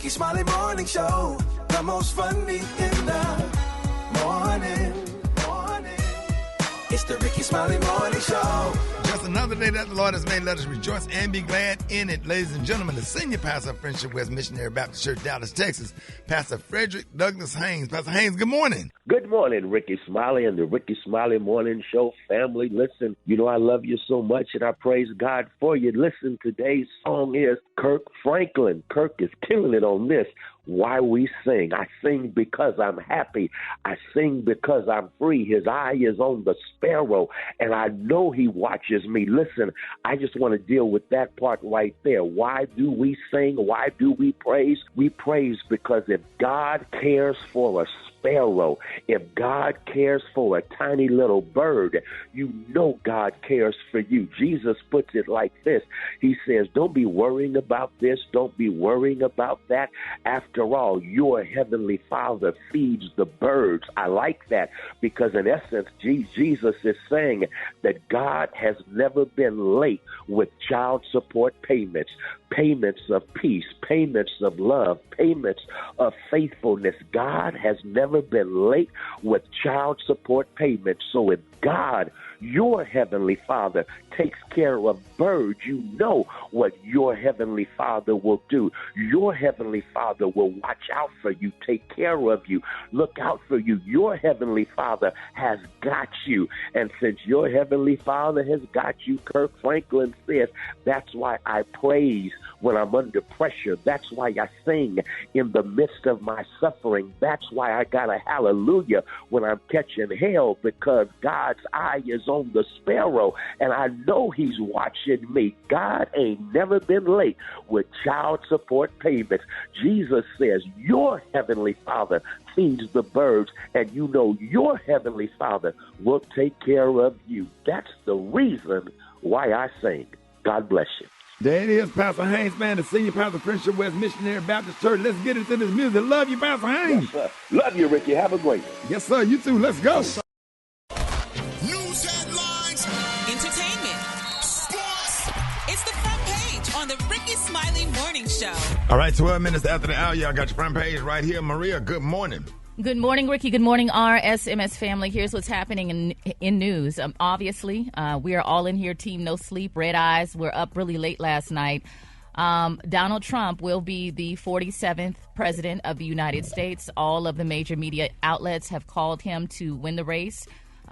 Rickey Smiley Morning Show. The most funny in the morning. It's the Rickey Smiley Morning Show. Just another day that the Lord has made. Let us rejoice and be glad in it. Ladies and gentlemen, the senior pastor of Friendship West Missionary Baptist Church, Dallas, Texas, Pastor Frederick Douglas Haynes. Pastor Haynes, good morning. Good morning, Rickey Smiley and the Rickey Smiley Morning Show family. Listen, you know I love you so much and I praise God for you. Listen, today's song is Kirk Franklin. Kirk is killing it on this. Why we sing. I sing because I'm happy. I sing because I'm free. His eye is on the sparrow, and I know he watches me. Listen, I just want to deal with that part right there. Why do we sing? Why do we praise? We praise because if God cares for a sparrow, if God cares for a tiny little bird, you know God cares for you. Jesus puts it like this. He says, don't be worrying about this. Don't be worrying about that. After all, your heavenly Father feeds the birds. I like that because in essence, Jesus is saying that God has never been late with child support payments, payments of peace, payments of love, payments of faithfulness. God has never been late with child support payments. So if God, your heavenly Father, takes care of birds, you know what your heavenly Father will do. Your heavenly Father will watch out for you, take care of you, look out for you. Your heavenly Father has got you. And since your heavenly Father has got you, Kirk Franklin says, that's why I praise when I'm under pressure. That's why I sing in the midst of my suffering. That's why I got a hallelujah when I'm catching hell, because God's eye is on the sparrow, and I know he's watching me. God ain't never been late with child support payments. Jesus says your heavenly Father feeds the birds, and you know your heavenly Father will take care of you. That's the reason why I sing. God bless you. There it is, Pastor Haynes, man, the senior pastor of Friendship West Missionary Baptist Church. Let's get into this music. Love you, Pastor Haynes. Yes, sir. Love you, Ricky. Have a great one. Yes, sir. You too. Let's go. News headlines, entertainment, sports. It's the front page on the Rickey Smiley Morning Show. All right, 12 minutes after the hour, y'all got your front page right here. Maria, good morning. Good morning, Ricky. Good morning, RSMS family. Here's what's happening in news. Obviously, we are all in here, team no sleep, red eyes. We're up really late last night. Donald Trump will be the 47th president of the United States. All of the major media outlets have called him to win the race.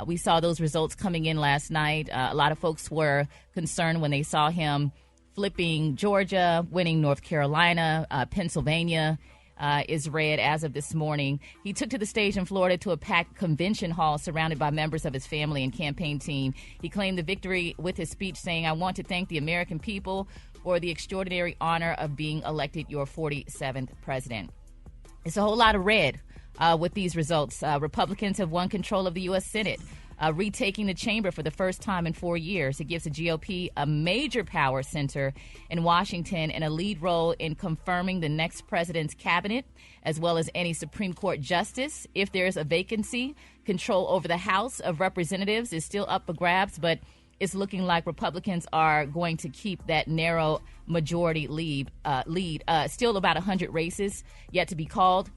We saw those results coming in last night. A lot of folks were concerned when they saw him flipping Georgia, winning North Carolina, Pennsylvania. Is red as of this morning. He took to the stage in Florida to a packed convention hall surrounded by members of his family and campaign team. He claimed the victory with his speech, saying, I want to thank the American people for the extraordinary honor of being elected your 47th president. It's a whole lot of red with these results. Republicans have won control of the U.S. Senate, retaking the chamber for the first time in 4 years. It gives the GOP a major power center in Washington and a lead role in confirming the next president's cabinet, as well as any Supreme Court justice. If there's a vacancy, control over the House of Representatives is still up for grabs, but it's looking like Republicans are going to keep that narrow majority lead. Still about 100 races yet to be called.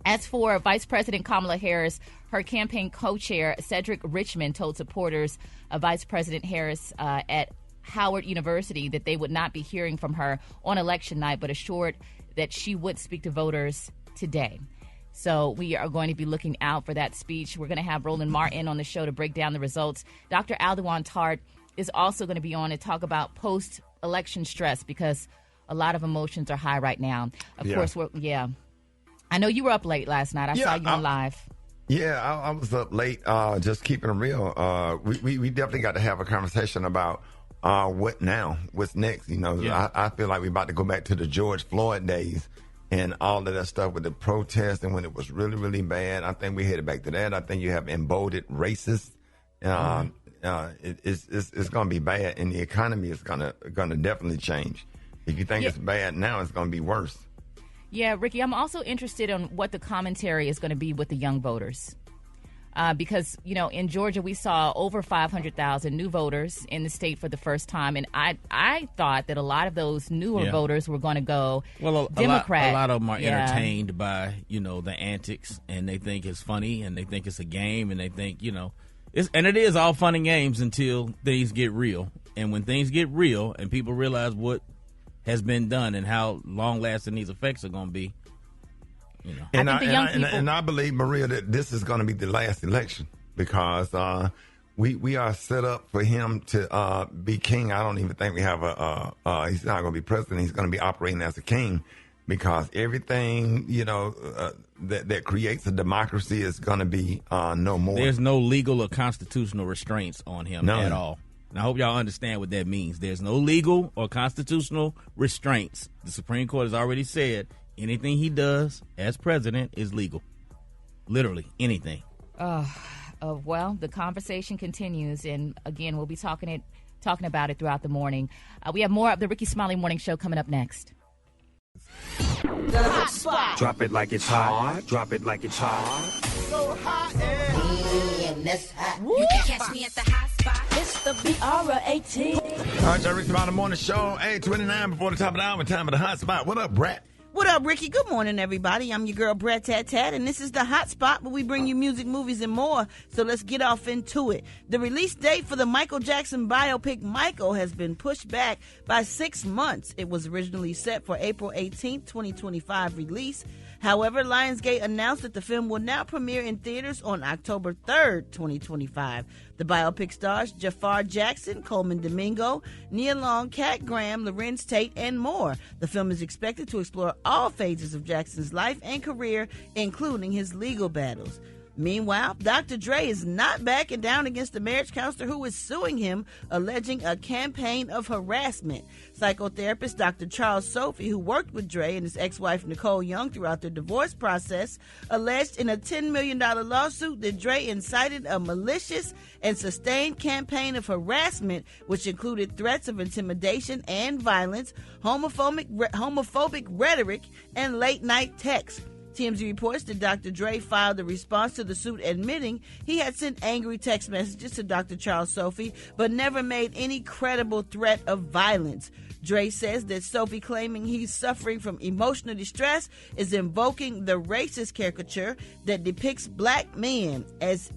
As for Vice President Kamala Harris, her campaign co-chair Cedric Richmond told supporters of Vice President Harris at Howard University that they would not be hearing from her on election night, but assured that she would speak to voters today. So we are going to be looking out for that speech. We're going to have Roland Martin on the show to break down the results. Dr. Alduan Tartt is also going to be on to talk about post-election stress because a lot of emotions are high right now. Of course, I know you were up late last night. I saw you on live. Yeah, I was up late, just keeping it real. We definitely got to have a conversation about what now, what's next. You know, I feel like we're about to go back to the George Floyd days and all of that stuff with the protests and when it was really, really bad. I think we headed back to that. I think you have emboldened racists. It's going to be bad, and the economy is going to definitely change. If you think it's bad now, it's going to be worse. Yeah, Ricky, I'm also interested in what the commentary is going to be with the young voters. because, in Georgia, we saw over 500,000 new voters in the state for the first time. And I thought that a lot of those newer voters were going to go Democrat. A lot of them are entertained by, the antics, and they think it's funny, and they think it's a game, and they think, and it is all fun and games until things get real. And when things get real and people realize what has been done and how long-lasting these effects are going to be, And I believe, Maria, that this is going to be the last election because we are set up for him to be king. I don't even think we have he's not going to be president. He's going to be operating as a king because everything, that creates a democracy is going to be no more. There's no legal or constitutional restraints on him at all. And I hope y'all understand what that means. There's no legal or constitutional restraints. The Supreme Court has already said anything he does as president is legal. Literally anything. Well, the conversation continues, and again, we'll be talking about it throughout the morning. We have more of the Rickey Smiley Morning Show coming up next. The hot spot. Drop it like it's hot. Drop it like it's hot. So hot and that's hot. You can catch me at the hot spot. It's the BR18. All right, Rickey Smiley Morning Show. 8:29 before the top of the hour. Time of the hot spot. What up, Brat? What up, Ricky? Good morning, everybody. I'm your girl, Brat Tat Tat, and this is the Hot Spot where we bring you music, movies, and more. So let's get off into it. The release date for the Michael Jackson biopic Michael has been pushed back by 6 months. It was originally set for April 18th, 2025 release. However, Lionsgate announced that the film will now premiere in theaters on October 3rd, 2025. The biopic stars Jafar Jackson, Coleman Domingo, Nia Long, Kat Graham, Lorenz Tate, and more. The film is expected to explore all phases of Jackson's life and career, including his legal battles. Meanwhile, Dr. Dre is not backing down against the marriage counselor who is suing him, alleging a campaign of harassment. Psychotherapist Dr. Charles Sophie, who worked with Dre and his ex-wife Nicole Young throughout their divorce process, alleged in a $10 million lawsuit that Dre incited a malicious and sustained campaign of harassment, which included threats of intimidation and violence, homophobic rhetoric, and late-night texts. TMZ reports that Dr. Dre filed a response to the suit admitting he had sent angry text messages to Dr. Charles Sophie, but never made any credible threat of violence. Dre says that Sophie claiming he's suffering from emotional distress is invoking the racist caricature that depicts black men as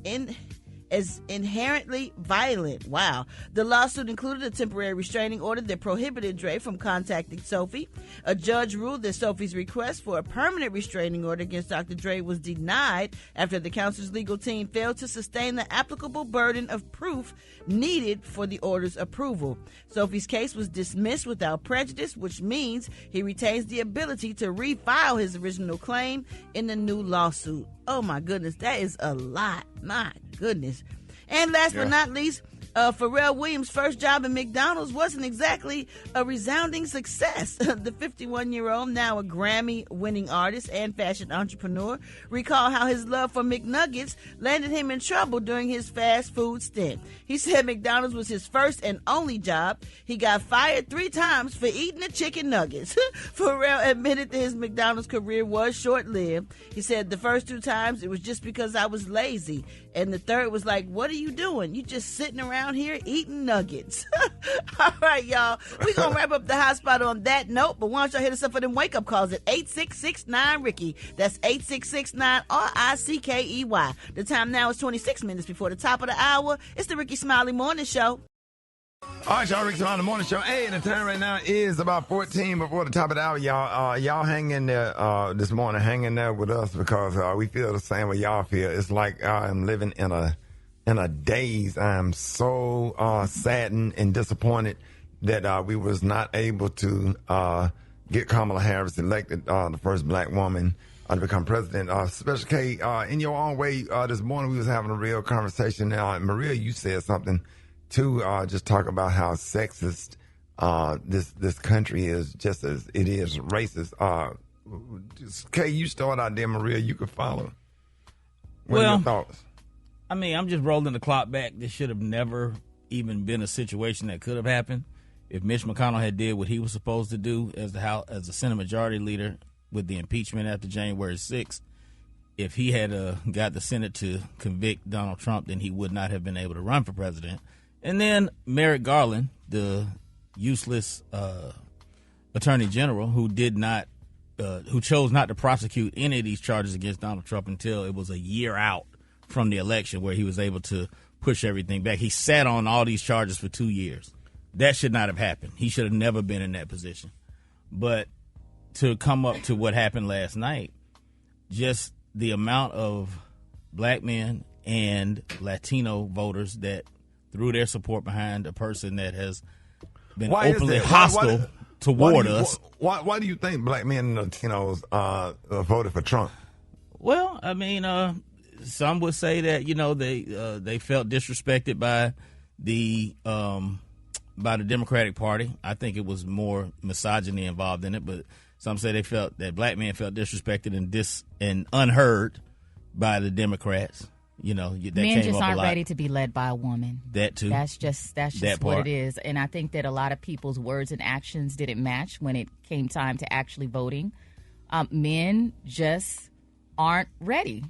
inherently violent. Wow. The lawsuit included a temporary restraining order that prohibited Dre from contacting Sophie. A judge ruled that Sophie's request for a permanent restraining order against Dr. Dre was denied after the counselor's legal team failed to sustain the applicable burden of proof needed for the order's approval. Sophie's case was dismissed without prejudice, which means he retains the ability to refile his original claim in the new lawsuit. Oh my goodness, that is a lot. My goodness. And last but not least, Pharrell Williams' first job at McDonald's wasn't exactly a resounding success. The 51-year-old, now a Grammy-winning artist and fashion entrepreneur, recalled how his love for McNuggets landed him in trouble during his fast food stint. He said McDonald's was his first and only job. He got fired 3 times for eating the chicken nuggets. Pharrell admitted that his McDonald's career was short-lived. He said the first 2 times it was just because I was lazy. And the third was like, what are you doing? You just sitting around here eating nuggets. All right, y'all. We're going to wrap up the hot spot on that note. But why don't y'all hit us up for them wake-up calls at 866-9-RICKY. That's 866-9-RICKEY. The time now is 26 minutes before the top of the hour. It's the Rickey Smiley Morning Show. All right, y'all, Rickey Smiley Morning Show. Hey, the time right now is about 14 before the top of the hour, y'all. Y'all hang in there this morning, hang in there with us because we feel the same way y'all feel. It's like I'm living in a daze. I'm so saddened and disappointed that we was not able to get Kamala Harris elected, the first black woman to become president. Special K, in your own way, this morning we was having a real conversation. Maria, you said something to just talk about how sexist this country is, just as it is racist. Kay, you start out there, Maria. You could follow. What are your thoughts? I mean, I'm just rolling the clock back. This should have never even been a situation that could have happened if Mitch McConnell had did what he was supposed to do as the Senate Majority Leader with the impeachment after January 6th. if he had got the Senate to convict Donald Trump, then he would not have been able to run for president. And then Merrick Garland, the useless attorney general who chose not to prosecute any of these charges against Donald Trump until it was a year out from the election, where he was able to push everything back. He sat on all these charges for 2 years. That should not have happened. He should have never been in that position. But to come up to what happened last night, just the amount of black men and Latino voters that threw their support behind a person that has been openly hostile toward us. Why do you think black men and Latinos voted for Trump? Well, I mean, some would say that they felt disrespected by the Democratic Party. I think it was more misogyny involved in it, but some say they felt that black men felt disrespected and unheard by the Democrats. Men just aren't ready to be led by a woman. That too. That's just what it is. And I think that a lot of people's words and actions didn't match when it came time to actually voting. Men just aren't ready.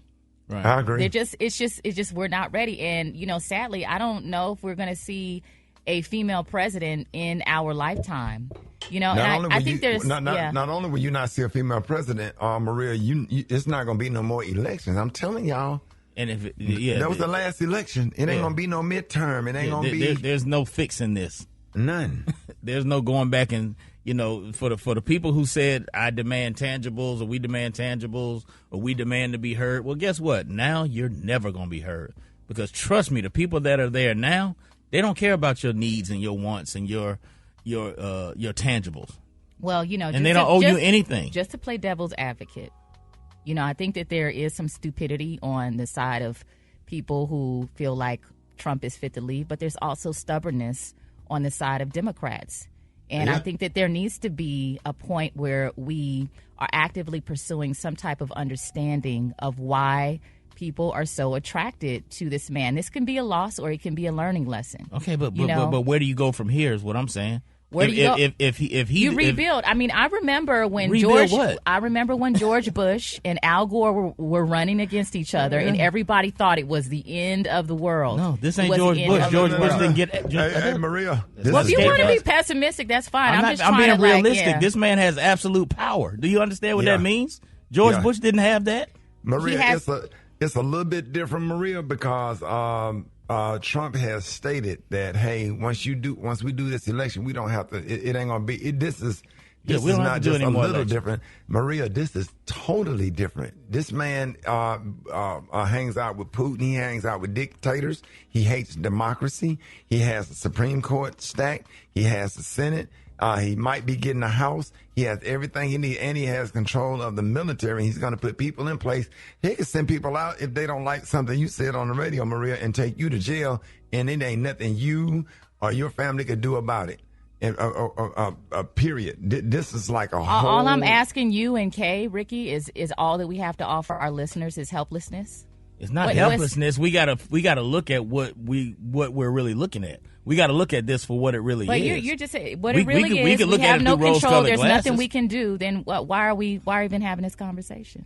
Right. I agree. It's just we're not ready. And sadly, I don't know if we're going to see a female president in our lifetime. I think there's not only will you not see a female president, Maria, it's not going to be no more elections. I'm telling y'all. And if that was the last election, it ain't gonna be no midterm. It ain't gonna be. There's no fixing this. None. There's no going back and for the people who said I demand tangibles, or we demand tangibles, or we demand to be heard. Well, guess what? Now you're never gonna be heard, because trust me, the people that are there now, they don't care about your needs and your wants and your tangibles. Well, and they don't owe you anything. Just to play devil's advocate. I think that there is some stupidity on the side of people who feel like Trump is fit to leave, but there's also stubbornness on the side of Democrats. And I think that there needs to be a point where we are actively pursuing some type of understanding of why people are so attracted to this man. This can be a loss or it can be a learning lesson. Okay, but where do you go from here is what I'm saying. Where do you go? If you rebuild. I mean, I remember when George Bush and Al Gore were running against each other, and everybody thought it was the end of the world. No, this ain't George Bush. George Bush didn't get. Hey, Maria. Well, if you want to be pessimistic, that's fine. I'm being realistic. This man has absolute power. Do you understand what that means? George Bush didn't have that. Maria, it's a little bit different, Maria, because Trump has stated that, hey, once we do this election, we don't have to. It ain't gonna be. This is not just a little different, Maria. This is totally different. This man hangs out with Putin. He hangs out with dictators. He hates democracy. He has the Supreme Court stacked. He has the Senate. He might be getting a house. He has everything he needs, and he has control of the military. He's going to put people in place. He can send people out if they don't like something you said on the radio, Maria, and take you to jail, and it ain't nothing you or your family could do about it. And period. This is like a whole. All I'm asking you and Kay, Ricky, is all that we have to offer our listeners is helplessness. It's not helplessness. We gotta look at what we're really looking at. We got to look at this for what it really is. But you're just saying what it really is. We have no control. There's nothing we can do. Then why are we even having this conversation?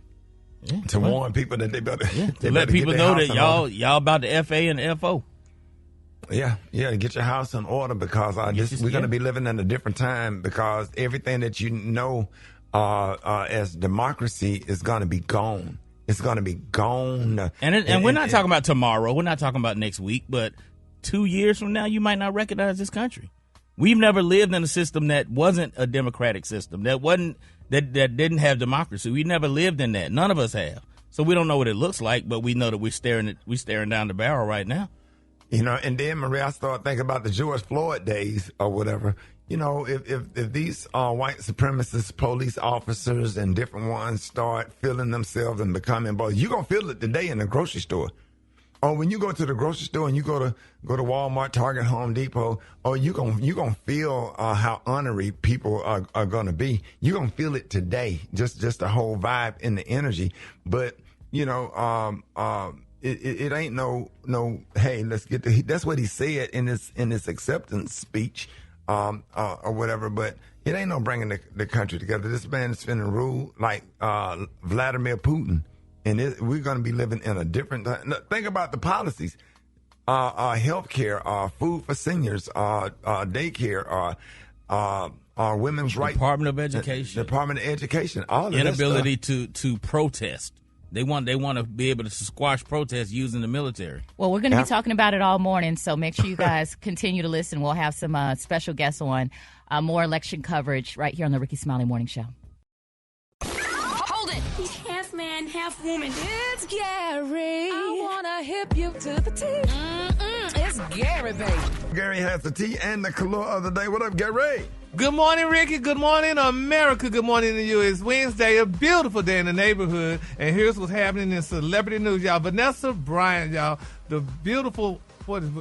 Yeah, to warn people that they better. Yeah, to let people know that y'all about the FA and the FO. Yeah, get your house in order, because we're going to be living in a different time, because everything that you know as democracy is going to be gone. It's going to be gone. And we're not talking about tomorrow. We're not talking about next week, but 2 years from now, you might not recognize this country. We've never lived in a system that wasn't a democratic system, that didn't have democracy. We never lived in that. None of us have. So we don't know what it looks like, but we know that we're staring down the barrel right now. And then, Maria, I started thinking about the George Floyd days or whatever. If these white supremacist police officers and different ones start feeling themselves and becoming both, you're going to feel it today in the grocery store. Or when you go to the grocery store and you go to Walmart, Target, Home Depot, you're gonna feel how ornery people are gonna be. You're gonna feel it today, just the whole vibe and the energy. But it ain't no. Hey, let's get that's what he said in his acceptance speech, or whatever. But it ain't no bringing the country together. This man is finna rule like Vladimir Putin. And we're going to be living in a different time. Think about the policies. Health care, food for seniors, daycare, women's rights. Department of Education. All of inability to protest. They want to be able to squash protests using the military. Well, we're going to be talking about it all morning, so make sure you guys continue to listen. We'll have some special guests on, more election coverage right here on the Rickey Smiley Morning Show. Hold it. He's half man, half woman. It's Gary. I want to hip you to the T. It's Gary, baby. Gary has the tea and the color of the day. What up, Gary? Good morning, Ricky. Good morning, America. Good morning to you. It's Wednesday, a beautiful day in the neighborhood. And here's what's happening in celebrity news, y'all. Vanessa Bryant, y'all, the beautiful,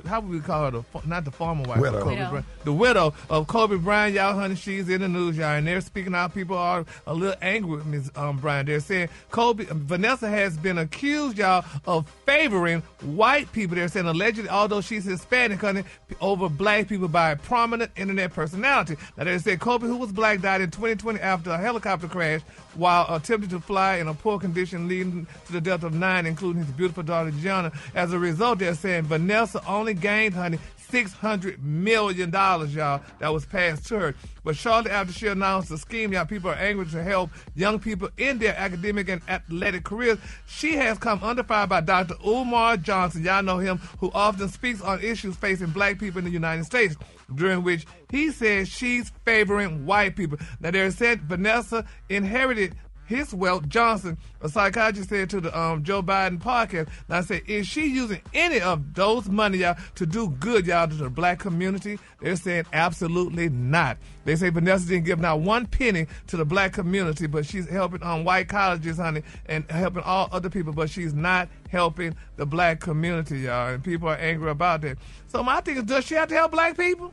how would we call her? Not the former wife. Widow. Kobe Bryant. The widow of Kobe Bryant, y'all, honey, she's in the news, y'all. And they're speaking out. People are a little angry with Ms. Bryant. They're saying Vanessa has been accused, y'all, of favoring white people. They're saying allegedly, although she's Hispanic, honey, over black people by a prominent internet personality. Now, they said Kobe, who was black, died in 2020 after a helicopter crash while attempting to fly in a poor condition, leading to the death of 9, including his beautiful daughter, Gianna. As a result, they're saying Vanessa only gained, honey, $600 million, y'all, that was passed to her. But shortly after she announced the scheme, y'all, people are angry to help young people in their academic and athletic careers. She has come under fire by Dr. Umar Johnson, y'all know him, who often speaks on issues facing black people in the United States, during which he says she's favoring white people. Now, they said Vanessa inherited his wealth. Johnson, a psychiatrist, said to the Joe Biden podcast. Now, I said, is she using any of those money, y'all, to do good, y'all, to the black community? They're saying absolutely not. They say Vanessa didn't give not one penny to the black community, but she's helping white colleges, honey, and helping all other people, but she's not helping the black community, y'all, and people are angry about that. So my thing is, does she have to help black people?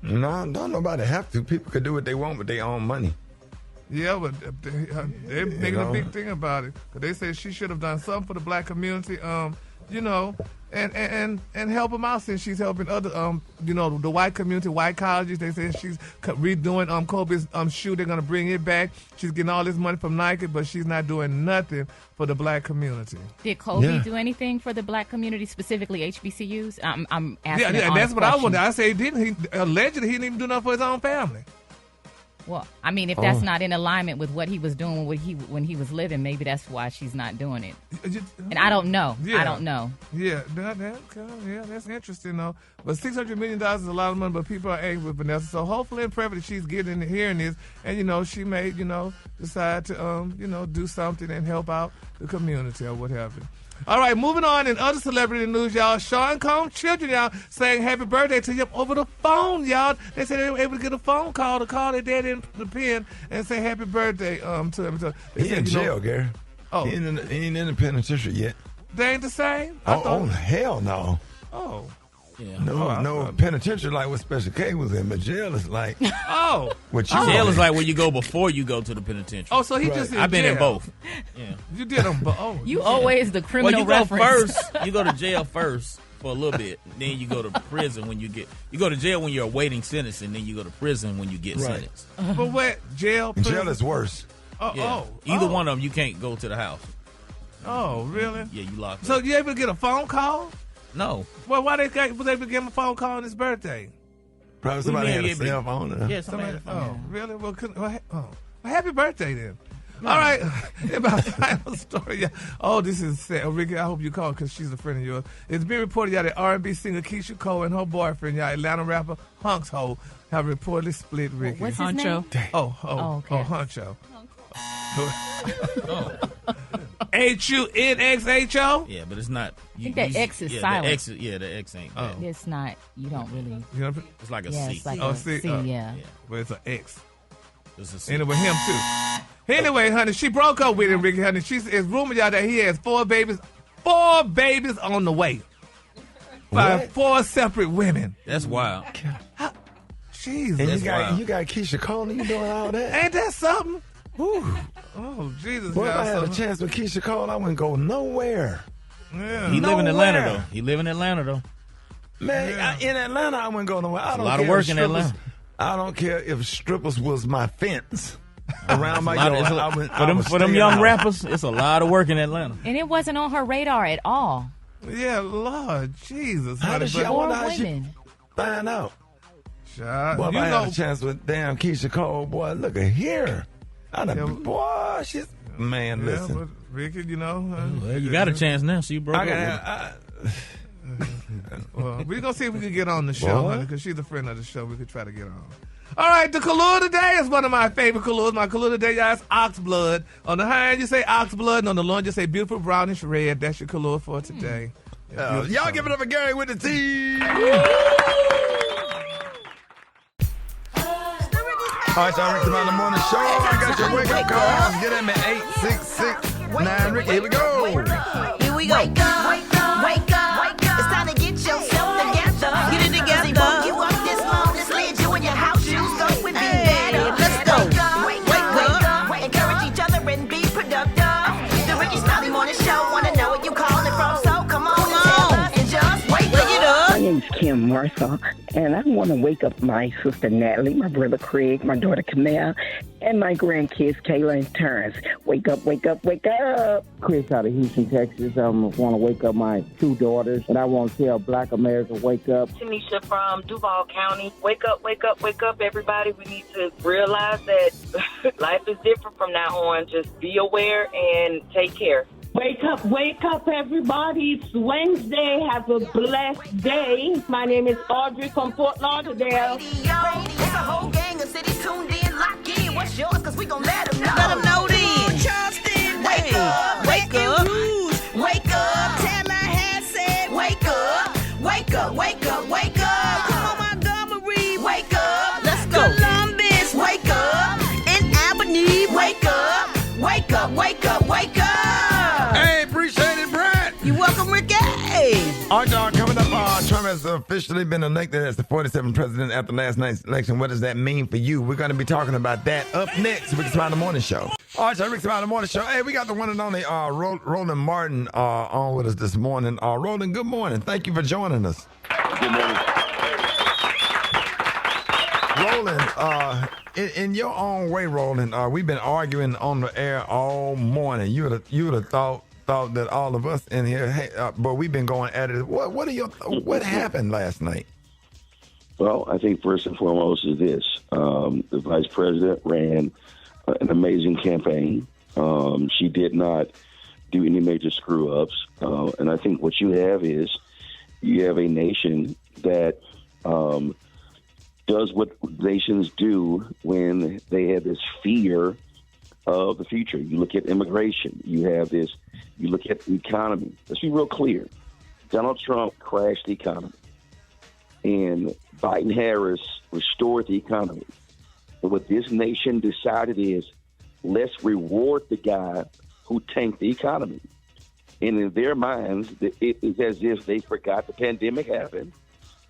No, don't nobody have to. People could do what they want with their own money. Yeah, but they're making a big thing about it. Cause they say she should have done something for the black community, you know, and help them out since she's helping other, you know, the white community, white colleges. They say she's redoing Kobe's shoe. They're going to bring it back. She's getting all this money from Nike, but she's not doing nothing for the black community. Did Kobe do anything for the black community, specifically HBCUs? I'm asking. Yeah, that's what I wonder. I say, allegedly he didn't even do nothing for his own family. Well, I mean, if that's not in alignment with what he was doing when he was living, maybe that's why she's not doing it. And I don't know. Yeah. I don't know. Yeah, that's interesting, though. But $600 million is a lot of money, but people are angry with Vanessa. So hopefully and prayerfully she's getting hearing this, and, you know, she may, you know, decide to, you know, do something and help out the community or what have you. All right, moving on in other celebrity news, y'all. Sean Combs' children, y'all, saying happy birthday to him over the phone, y'all. They said they were able to get a phone call to call their dad in the pen and say happy birthday to him. He in jail, Gary. Oh. He ain't in the penitentiary yet. They ain't the same? Oh, hell no. Oh. Yeah. No penitentiary like what Special K was in, but jail is like jail is like where you go before you go to the penitentiary. Oh, so he just in I've been in both. Yeah. You did them both. Oh, you always the criminal reference. You go to jail first for a little bit, then you go to prison when you go to jail when you're awaiting sentence, and then you go to prison when you get sentenced. But what? Jail? Prison? Jail is worse. Either one of them, you can't go to the house. Oh, really? Yeah, you locked up. So you able to get a phone call? No. Well, why was able to give him a phone call on his birthday? Probably somebody had a cell phone. Yeah, somebody had a phone. Oh, really? Well, happy birthday then. All right, my final story. Oh, this is sad. Oh, Ricky, I hope you call because she's a friend of yours. It's been reported that R&B singer Keisha Cole and her boyfriend, Atlanta rapper Hunks Ho, have reportedly split. Ricky. What's his name? Oh, Huncho. Hunxho? Yeah, but it's not. I think that X is silent. The X ain't. It's not. You don't really. It's like a C. It's like a C. Yeah. But it's an X. It's a C. And it was him too. Anyway, honey, she broke up with him, Ricky. Honey, it's rumored y'all that he has 4 babies. 4 babies on the way. By 4 separate women. That's wild. Jesus. And you got Keisha Cole and you doing all that? Ain't that something? Ooh. Oh, Jesus. Boy, if I had a chance with Keisha Cole, I wouldn't go nowhere. Yeah. He live in Atlanta, though. Man, in Atlanta, I wouldn't go nowhere. A lot of work in Atlanta. I don't care if strippers was my fence. around my yard. For them young rappers, it's a lot of work in Atlanta. And it wasn't on her radar at all. Yeah, Lord Jesus. How did she? I wonder how she find out. Child, boy, if I had a chance with damn Keisha Cole, boy, look at here. Boy, she's man. Listen, but Ricky, you know, well, you got a chance now. She broke up. Well, we're gonna see if we can get on the show, honey, because she's a friend of the show. We could try to get on. All right, the color today is one of my favorite colors. My color today, y'all, is ox blood. On the hind, you say ox blood, and on the loin, you say beautiful brownish red. That's your color for today. Y'all give it up for Gary with the T. All right, y'all, Rickey Smiley Morning Show. I got your wake-up call. Get at me, 866-9 Rickey. Here we go. Here we go. Wake up, wake up, wake up, wake up. It's time to get yourself together. Get it together. You up this long, this lid, you in your house shoes, so with me better. Let's go. Wake up, encourage each other and be productive. The Rickey Smiley Morning Show, wanna know where you calling from, so come on, tell us and just wake up. My name is Kim Martha, and I want to wake up my sister Natalie, my brother Craig, my daughter Camille, and my grandkids Kayla and Terrence. Wake up, wake up, wake up. Chris out of Houston, Texas. I want to wake up my two daughters, and I want to tell Black America, wake up. Tanisha from Duval County. Wake up, wake up, wake up, everybody. We need to realize that life is different from now on. Just be aware and take care. Wake up, everybody. It's Wednesday. Have a blessed day. My name is Audrey from Fort Lauderdale. It's a whole gang of cities tuned in, locked in. What's yours? Because we gon' let them know. Let them know then. Charleston, wake up. Wake up. Wake up. Tallahassee said, wake up. Wake up, wake up, wake up. Come on, Montgomery, wake up. Let's go. Columbus, wake up. And Albany, wake up. Wake up, wake up, wake up. Hey, appreciate it, Brat. You welcome, Ricky. All right, y'all, coming up, Trump has officially been elected as the 47th president after last night's election. What does that mean for you? We're going to be talking about that up next. Rickey Smiley Morning Show. All right, so Rickey Smiley Morning Show. Hey, we got the one and only Roland Martin on with us this morning. Roland, good morning. Thank you for joining us. Good morning. Roland, in your own way, Roland, we've been arguing on the air all morning. You would have thought that all of us in here, but we've been going at it. What happened last night? Well, I think first and foremost is this: the vice president ran an amazing campaign. She did not do any major screw ups, and I think what you have is you have a nation that does what nations do when they have this fear of the future. You look at immigration. You have this. You look at the economy. Let's be real clear. Donald Trump crashed the economy, and Biden-Harris restored the economy. And what this nation decided is, let's reward the guy who tanked the economy. And in their minds, it is as if they forgot the pandemic happened,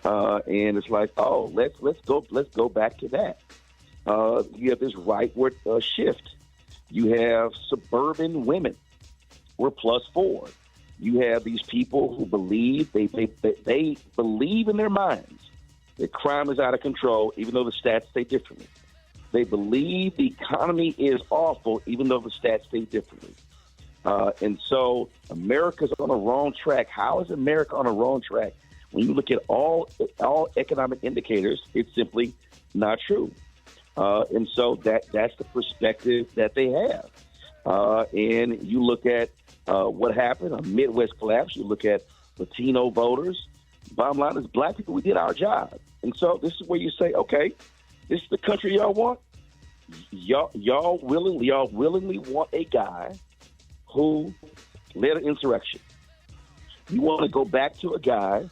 and it's like, oh, let's go back to that. You have this rightward shift. You have suburban women. We're +4. You have these people who believe they believe in their minds that crime is out of control, even though the stats say differently. They believe the economy is awful, even though the stats say differently. And so America's on a wrong track. How is America on a wrong track? When you look at all economic indicators, it's simply not true. And so that's the perspective that they have. And you look at what happened, a Midwest collapse. You look at Latino voters. Bottom line is, black people, we did our job. And so this is where you say, okay, this is the country y'all want. Y'all willingly want a guy who led an insurrection. You want to go back to a guy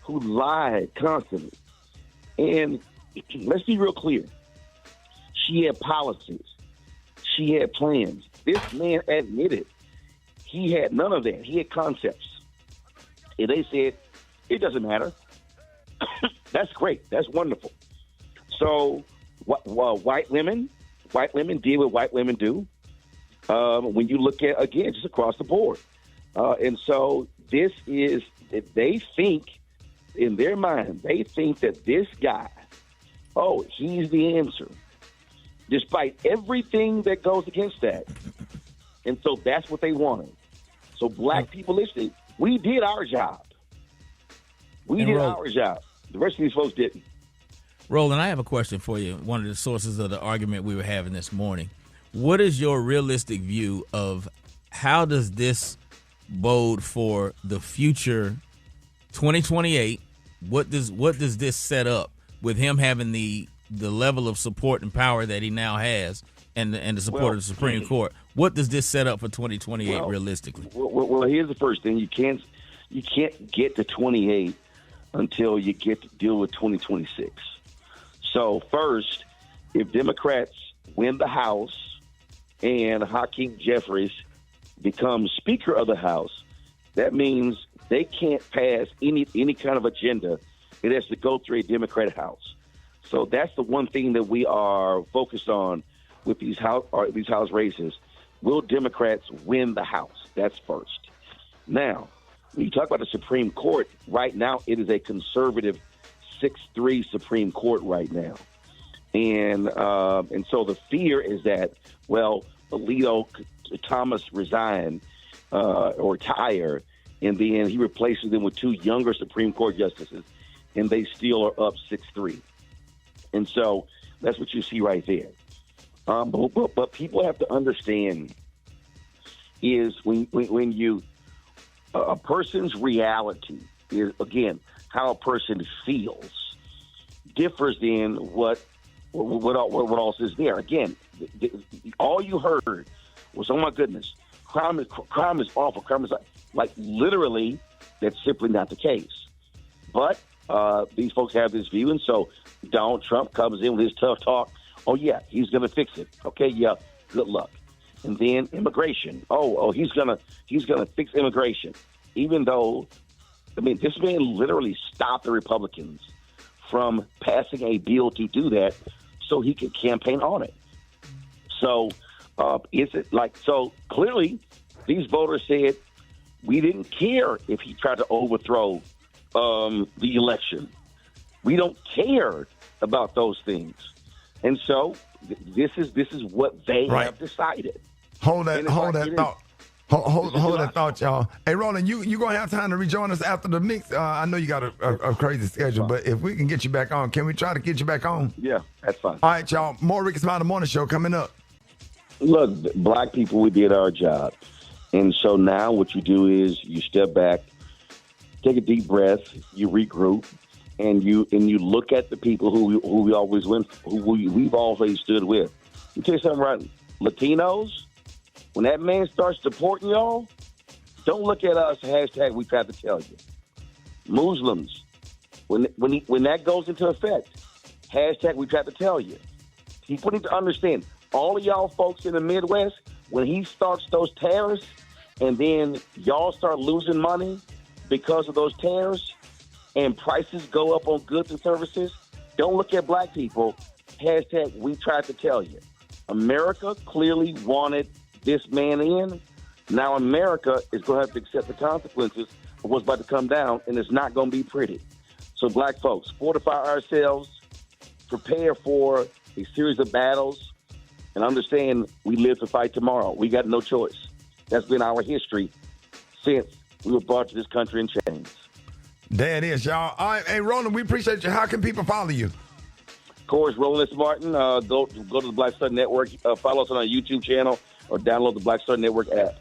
who lied constantly. And let's be real clear. She had policies. She had plans. This man admitted he had none of that. He had concepts. And they said, it doesn't matter. That's great. That's wonderful. So white women did what white women do. When you look at, again, just across the board. And so this is, they think, in their mind, they think that this guy, he's the answer. despite everything that goes against that. And so that's what they wanted. So black people listening, we did our job. Our job. The rest of these folks didn't. Roland, I have a question for you. One of the sources of the argument we were having this morning. What is your realistic view of how does this bode for the future 2028? What does this set up with him having the level of support and power that he now has and the support of the Supreme Court? What does this set up for 2028 realistically? Well, here's the first thing. You can't get to 28 until you get to deal with 2026. So first, if Democrats win the House and Hakeem Jeffries becomes Speaker of the House, that means they can't pass any kind of agenda. It has to go through a Democratic House. So that's the one thing that we are focused on with these house races. Will Democrats win the House? That's first. Now, when you talk about the Supreme Court, right now it is a conservative 6-3 Supreme Court right now. And so the fear is that, Alito Thomas resign or retire, and then he replaces them with two younger Supreme Court justices, and they still are up 6-3. And so that's what you see right there. But people have to understand is when you a person's reality is, again, how a person feels differs in what else is there. Again, all you heard was, oh my goodness, crime is awful. Crime is like literally, that's simply not the case. But these folks have this view, and so Donald Trump comes in with his tough talk. Oh yeah, he's going to fix it. Okay, yeah, good luck. And then immigration. Oh, he's gonna fix immigration. Even though, this man literally stopped the Republicans from passing a bill to do that, so he could campaign on it. So, is it so? Clearly, these voters said we didn't care if he tried to overthrow the election. We don't care about those things, and so this is what they have decided. Hold that thought. Hold that thought, y'all. Hey, Roland, you gonna have time to rejoin us after the mix? I know you got a crazy schedule, but if we can get you back on, can we try to get you back on? Yeah, that's fine. All right, y'all. More Rickey Smiley Morning Show coming up. Look, black people, we did our job, and so now what you do is you step back, take a deep breath, you regroup, and you look at the people who we always went, we've always stood with. You tell you something, right? Latinos. When that man starts supporting y'all, don't look at us, hashtag we tried to tell you. Muslims, when that goes into effect, hashtag we tried to tell you. People need to understand, all of y'all folks in the Midwest, when he starts those tariffs and then y'all start losing money because of those tariffs and prices go up on goods and services, don't look at black people, hashtag we tried to tell you. America clearly wanted this man in. Now America is going to have to accept the consequences of what's about to come down, and it's not going to be pretty. So black folks, fortify ourselves, prepare for a series of battles, and understand we live to fight tomorrow. We got no choice. That's been our history since we were brought to this country in chains. There it is, y'all. All right, hey, Roland, we appreciate you. How can people follow you? Of course, Roland S. Martin. Go to the Black Star Network. Follow us on our YouTube channel or download the Black Star Network app.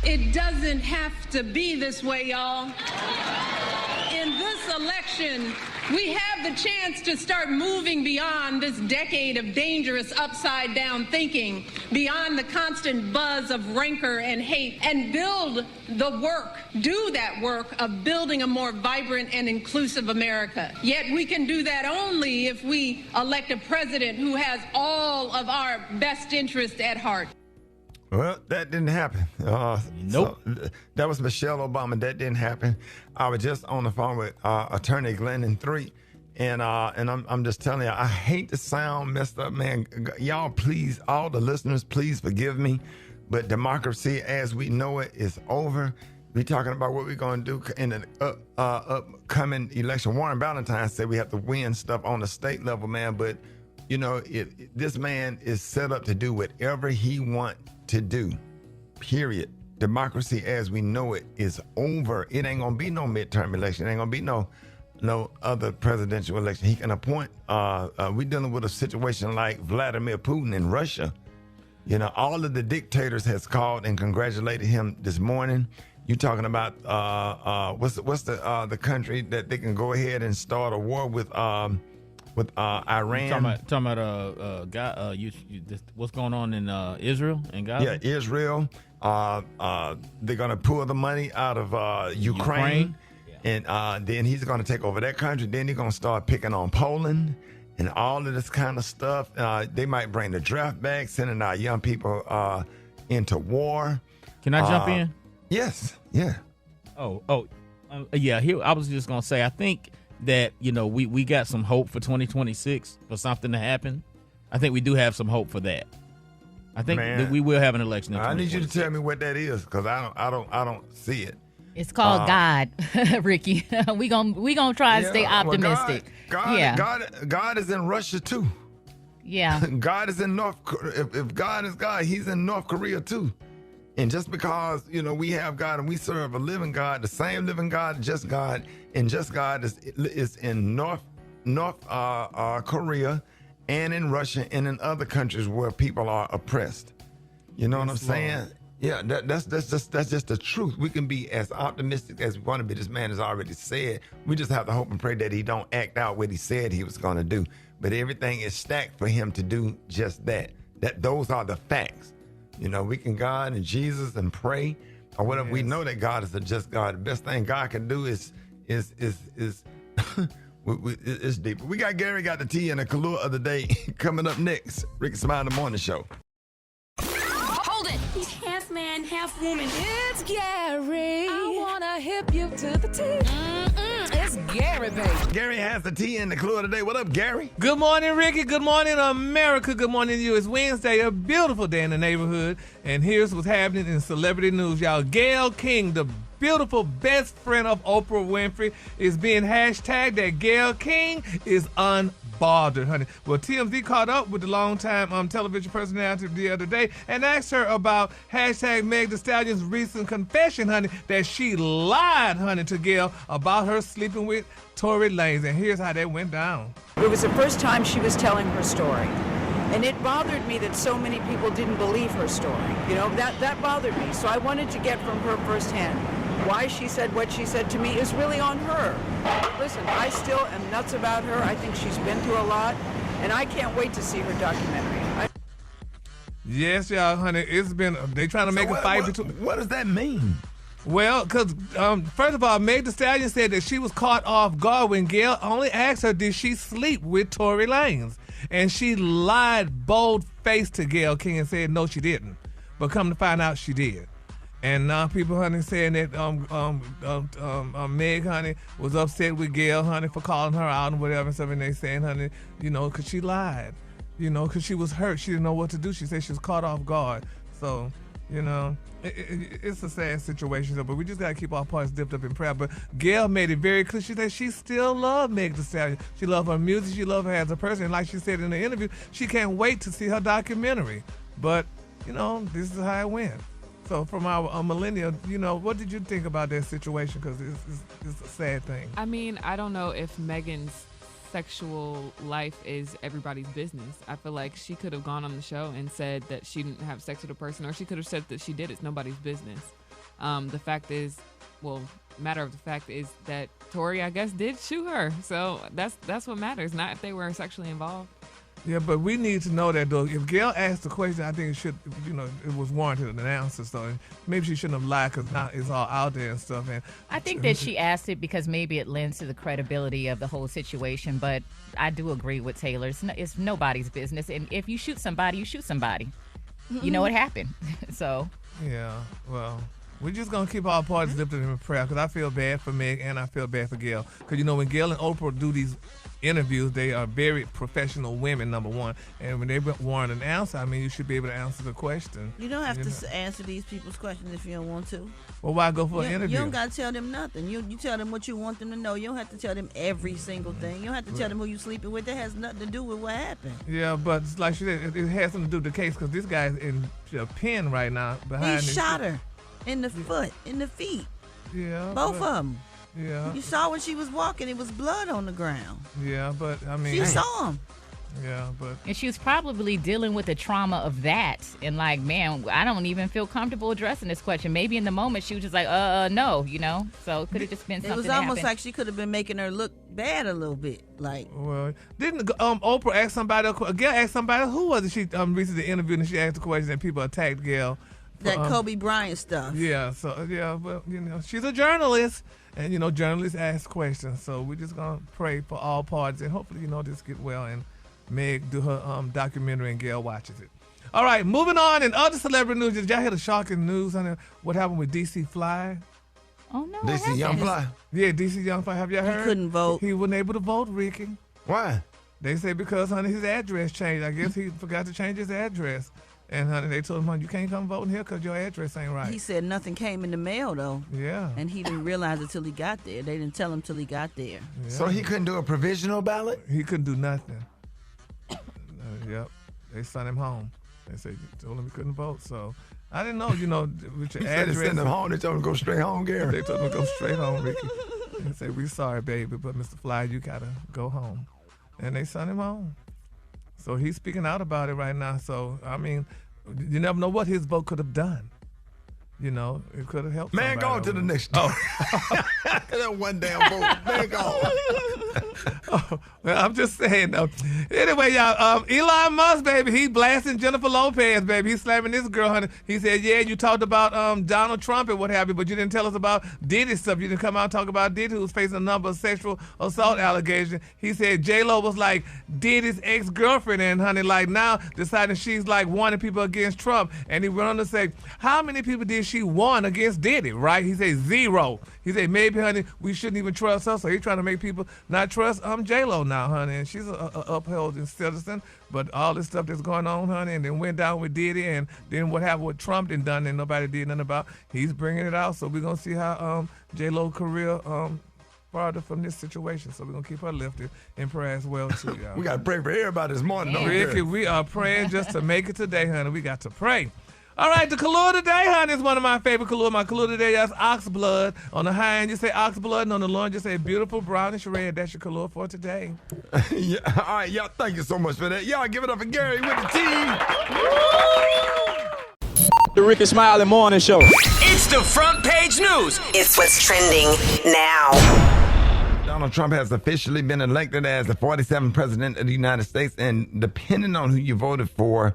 It doesn't have to be this way, y'all. In this election, we have the chance to start moving beyond this decade of dangerous upside-down thinking, beyond the constant buzz of rancor and hate, and build the work, do that work of building a more vibrant and inclusive America. Yet we can do that only if we elect a president who has all of our best interests at heart. Well, that didn't happen. Nope. So, that was Michelle Obama. That didn't happen. I was just on the phone with Attorney Glennon 3, and I'm just telling you, I hate to sound messed up, man. Y'all, please, all the listeners, please forgive me, but democracy as we know it is over. We're talking about what we're going to do in the upcoming election. Warren Ballentine said we have to win stuff on the state level, man, but this man is set up to do whatever he wants to do, period. Democracy as we know it is over. It ain't gonna be no midterm election. It ain't gonna be no other presidential election. He can appoint. We're dealing with a situation like Vladimir Putin in Russia. All of the dictators has called and congratulated him this morning. You're talking about what's the country that they can go ahead and start a war with Iran? Talking about what's going on in Israel and Gaza? Yeah, Israel. They're gonna pull the money out of Ukraine. And then he's going to take over that country. Then he's going to start picking on Poland and all of this kind of stuff. They might bring the draft back, sending our young people into war. Can I jump in? Yes. Yeah. Yeah. Here, I was just going to say, I think that, we got some hope for 2026 for something to happen. I think we do have some hope for that. I think that we will have an election in 2026. I need you to tell me what that is, because I don't see it. It's called God, Ricky. we gonna try and stay optimistic. God is in Russia too. Yeah. God is in North. If God is God, He's in North Korea too. And just because we have God and we serve a living God, the same living God, just God, and just God is in North Korea and in Russia and in other countries where people are oppressed. You know what I'm saying? Yeah, that's just the truth. We can be as optimistic as we want to be. This man has already said. We just have to hope and pray that he don't act out what he said he was going to do. But everything is stacked for him to do just that. Those are the facts. We can God and Jesus and pray or whatever. Yes. We know that God is a just God. The best thing God can do is it's deep. We got Gary got the tea and the Kahlua of the day coming up next. Rickey Smiley Morning Show. He's half man, half woman. It's Gary. I wanna hip you to the T. It's Gary, baby. Gary has the tea and the clue of the day. What up, Gary? Good morning, Ricky. Good morning, America. Good morning to you. It's Wednesday, a beautiful day in the neighborhood. And here's what's happening in celebrity news, y'all. Gayle King, the beautiful best friend of Oprah Winfrey, is being hashtagged that Gayle King is unbothered, honey. Well, TMZ caught up with the longtime television personality the other day and asked her about hashtag Meg Thee Stallion's recent confession, honey, that she lied, honey, to Gayle about her sleeping with Tory Lanez. And here's how that went down. It was the first time she was telling her story. And it bothered me that so many people didn't believe her story. That bothered me. So I wanted to get from her firsthand. Why she said what she said to me is really on her. Listen, I still am nuts about her. I think she's been through a lot, and I can't wait to see her documentary. Yes, y'all, honey. It's been, they trying to make a fight between. What does that mean? Well, because first of all, Meg Thee Stallion said that she was caught off guard when Gayle only asked her, did she sleep with Tory Lanez? And she lied bold-faced to Gayle King and said, no, she didn't. But come to find out, she did. And now people, honey, saying that Meg, honey, was upset with Gayle, honey, for calling her out and whatever and stuff. And they saying, honey, because she lied, because she was hurt. She didn't know what to do. She said she was caught off guard. So, it's a sad situation, but we just got to keep our parts dipped up in prayer. But Gayle made it very clear. She said she still loves Meg Thee Stallion. She loves her music. She loves her as a person. And like she said in the interview, she can't wait to see her documentary. But, this is how it went. So from our millennial, what did you think about that situation? Because it's a sad thing. I mean, I don't know if Megan's sexual life is everybody's business. I feel like she could have gone on the show and said that she didn't have sex with a person, or she could have said that she did. It's nobody's business. The fact is, matter of the fact is that Tory, I guess, did shoot her. So that's what matters, not if they were sexually involved. Yeah, but we need to know that, though. If Gayle asked the question, I think it should, it was warranted an answer. So maybe she shouldn't have lied because now it's all out there and stuff. And I think that she asked it because maybe it lends to the credibility of the whole situation. But I do agree with Taylor. It's nobody's business. And if you shoot somebody, you shoot somebody. You know what happened. So. Yeah, well. We're just going to keep our parties lifted in prayer because I feel bad for Meg and I feel bad for Gail. Because, when Gail and Oprah do these interviews, they are very professional women, number one. And when they want an answer, you should be able to answer the question. You don't have to answer these people's questions if you don't want to. Well, why go for an interview? You don't got to tell them nothing. You tell them what you want them to know. You don't have to tell them every single thing. You don't have to tell them who you sleeping with. That has nothing to do with what happened. Yeah, but like she said, it has something to do with the case because this guy's in a pen right now behind. He shot her in the foot, in the feet. Yeah. Both of them. Yeah. You saw when she was walking, it was blood on the ground. Yeah, but she saw him. Yeah, but and she was probably dealing with the trauma of that, and like, man, I don't even feel comfortable addressing this question. Maybe in the moment she was just like, no, So it could have just been something. It was almost like she could have been making her look bad a little bit. Like, well, didn't Oprah ask somebody? Gail asked somebody who was it? She recently interviewed and she asked the question and people attacked Gail. That Kobe Bryant stuff. Yeah, but she's a journalist, and journalists ask questions. So we're just gonna pray for all parties, and hopefully this get well and Meg do her documentary and Gail watches it. All right, moving on. In other celebrity news, did y'all hear the shocking news on what happened with DC Fly? Oh no, DC Young Fly. Yeah, DC Young Fly. Have y'all heard? He couldn't vote. He wasn't able to vote, Ricky. Why? They say because his address changed. I guess he forgot to change his address. And they told him, you can't come voting here because your address ain't right. He said nothing came in the mail, though. Yeah. And he didn't realize it till he got there. They didn't tell him till he got there. Yeah. So he couldn't do a provisional ballot? He couldn't do nothing. Yep. They sent him home. They said, told him he couldn't vote. So I didn't know, with your address. They sent him home. They told him to go straight home, Gary. They told him to go straight home, Ricky. They said, we're sorry, baby, but Mr. Fly, you got to go home. And they sent him home. So he's speaking out about it right now. So, you never know what his vote could have done. It could have helped. Man, go on to the next story. That one damn vote. Man, go. Well, I'm just saying, though. Anyway, y'all, Elon Musk, baby, he blasting Jennifer Lopez, baby. He's slamming this girl, honey. He said, yeah, you talked about Donald Trump and what have you, but you didn't tell us about Diddy stuff. You didn't come out and talk about Diddy, who's facing a number of sexual assault allegations. He said J-Lo was like Diddy's ex-girlfriend and, honey, like now deciding she's like warning people against Trump. And he went on to say, how many people did she warn against Diddy, right? He said 0. He said, maybe, honey, we shouldn't even trust her. So he's trying to make people not trust J-Lo now, honey. And she's a upheld citizen. But all this stuff that's going on, honey, and then went down with Diddy, and then what happened with Trump and done and nobody did nothing about, he's bringing it out. So we're going to see how J-Lo career farther from this situation. So we're going to keep her lifted in prayer as well, too, y'all. We got to pray for everybody this morning, don't we? Ricky, we are praying just to make it today, honey. We got to pray. All right, the color today, honey, is one of my favorite color. My color today is ox blood. On the high end, you say ox blood, and on the low end, you say beautiful brownish red. That's your color for today. Yeah, all right, y'all, thank you so much for that. Y'all give it up for Gary with the team. The Rickey Smiley Morning Show. It's the front page news. It's what's trending now. Donald Trump has officially been elected as the 47th president of the United States, and depending on who you voted for,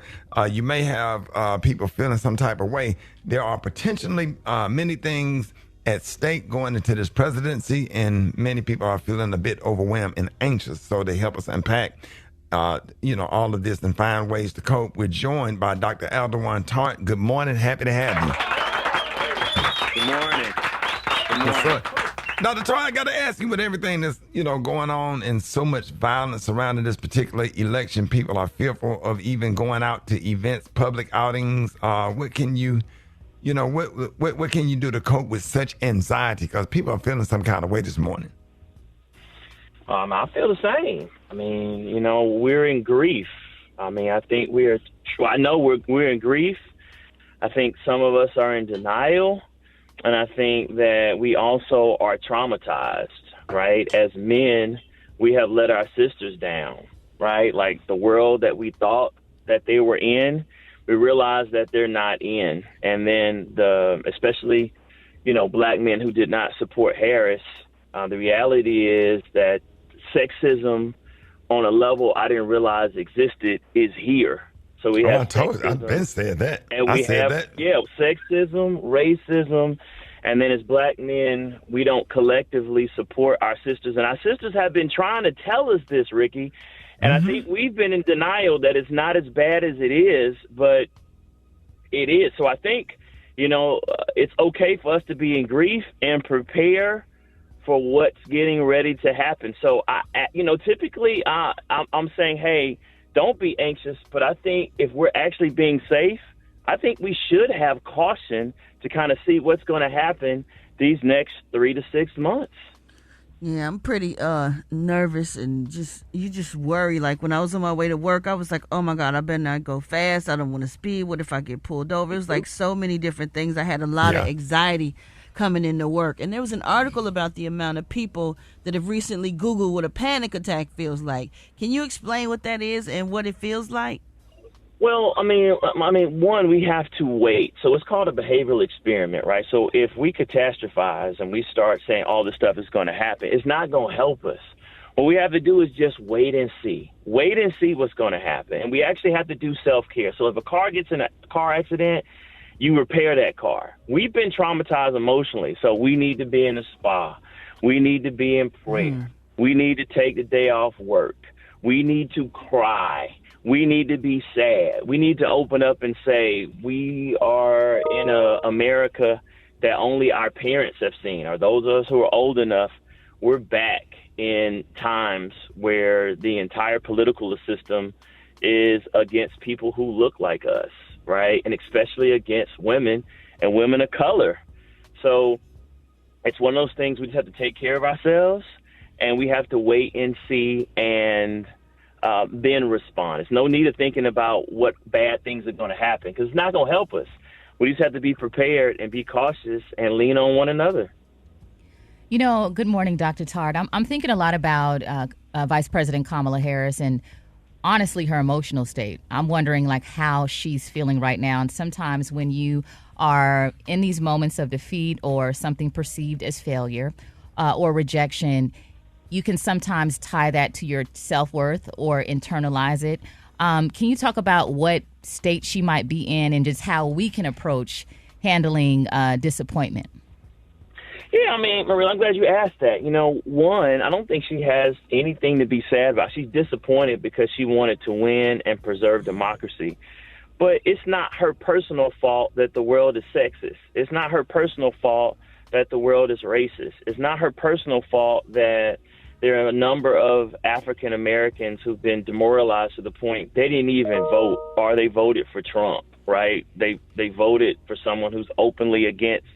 you may have people feeling some type of way. There are potentially many things at stake going into this presidency, and many people are feeling a bit overwhelmed and anxious. So they help us unpack, all of this and find ways to cope. We're joined by Dr. Alduan Tartt. Good morning. Happy to have you. Good morning. Good morning. Yes, sir. Dr. Tartt, I got to ask you, with everything that's, going on and so much violence surrounding this particular election, people are fearful of even going out to events, public outings. What can you, what can you do to cope with such anxiety? Because people are feeling some kind of way this morning. I feel the same. We're in grief. I think I know we're in grief. I think some of us are in denial. And I think that we also are traumatized, right? As men, we have let our sisters down, right? Like the world that we thought that they were in, we realize that they're not in. And then especially, black men who did not support Harris, the reality is that sexism on a level I didn't realize existed is here. So we have I've been saying that. And we have sexism, racism, and then as black men, we don't collectively support our sisters. And our sisters have been trying to tell us this, Ricky. And I think we've been in denial that it's not as bad as it is, but it is. So I think it's okay for us to be in grief and prepare for what's getting ready to happen. So, typically I'm saying, hey, don't be anxious. But I think if we're actually being safe, I think we should have caution to kind of see what's going to happen these next 3 to 6 months. Yeah, I'm pretty nervous and you just worry. Like when I was on my way to work, I was like, oh my God, I better not go fast. I don't want to speed. What if I get pulled over? It was like so many different things. I had a lot of anxiety coming into work. And there was an article about the amount of people that have recently Googled what a panic attack feels like. Can you explain what that is and what it feels like? Well, I mean, one, we have to wait. So it's called a behavioral experiment, right? So if we catastrophize and we start saying all this stuff is going to happen, it's not going to help us. What we have to do is just wait and see. Wait and see what's going to happen. And we actually have to do self-care. So if a car gets in a car accident, you repair that car. We've been traumatized emotionally, so we need to be in a spa. We need to be in prayer. We need to take the day off work. We need to cry. We need to be sad. We need to open up and say we are in a America that only our parents have seen, or those of us who are old enough. We're back in times where the entire political system is against people who look like us, right? And especially against women and women of color. So it's one of those things we just have to take care of ourselves, and we have to wait and see and then respond. There's no need of thinking about what bad things are going to happen because it's not going to help us. We just have to be prepared and be cautious and lean on one another. Good morning, Dr. Tartt. I'm thinking a lot about Vice President Kamala Harris and honestly her emotional state. I'm wondering how she's feeling right now. And sometimes when you are in these moments of defeat or something perceived as failure or rejection, you can sometimes tie that to your self-worth or internalize it. Can you talk about what state she might be in and just how we can approach handling disappointment? Yeah, Maria, I'm glad you asked that. One, I don't think she has anything to be sad about. She's disappointed because she wanted to win and preserve democracy. But it's not her personal fault that the world is sexist. It's not her personal fault that the world is racist. It's not her personal fault that there are a number of African Americans who've been demoralized to the point they didn't even vote, or they voted for Trump, right? They voted for someone who's openly against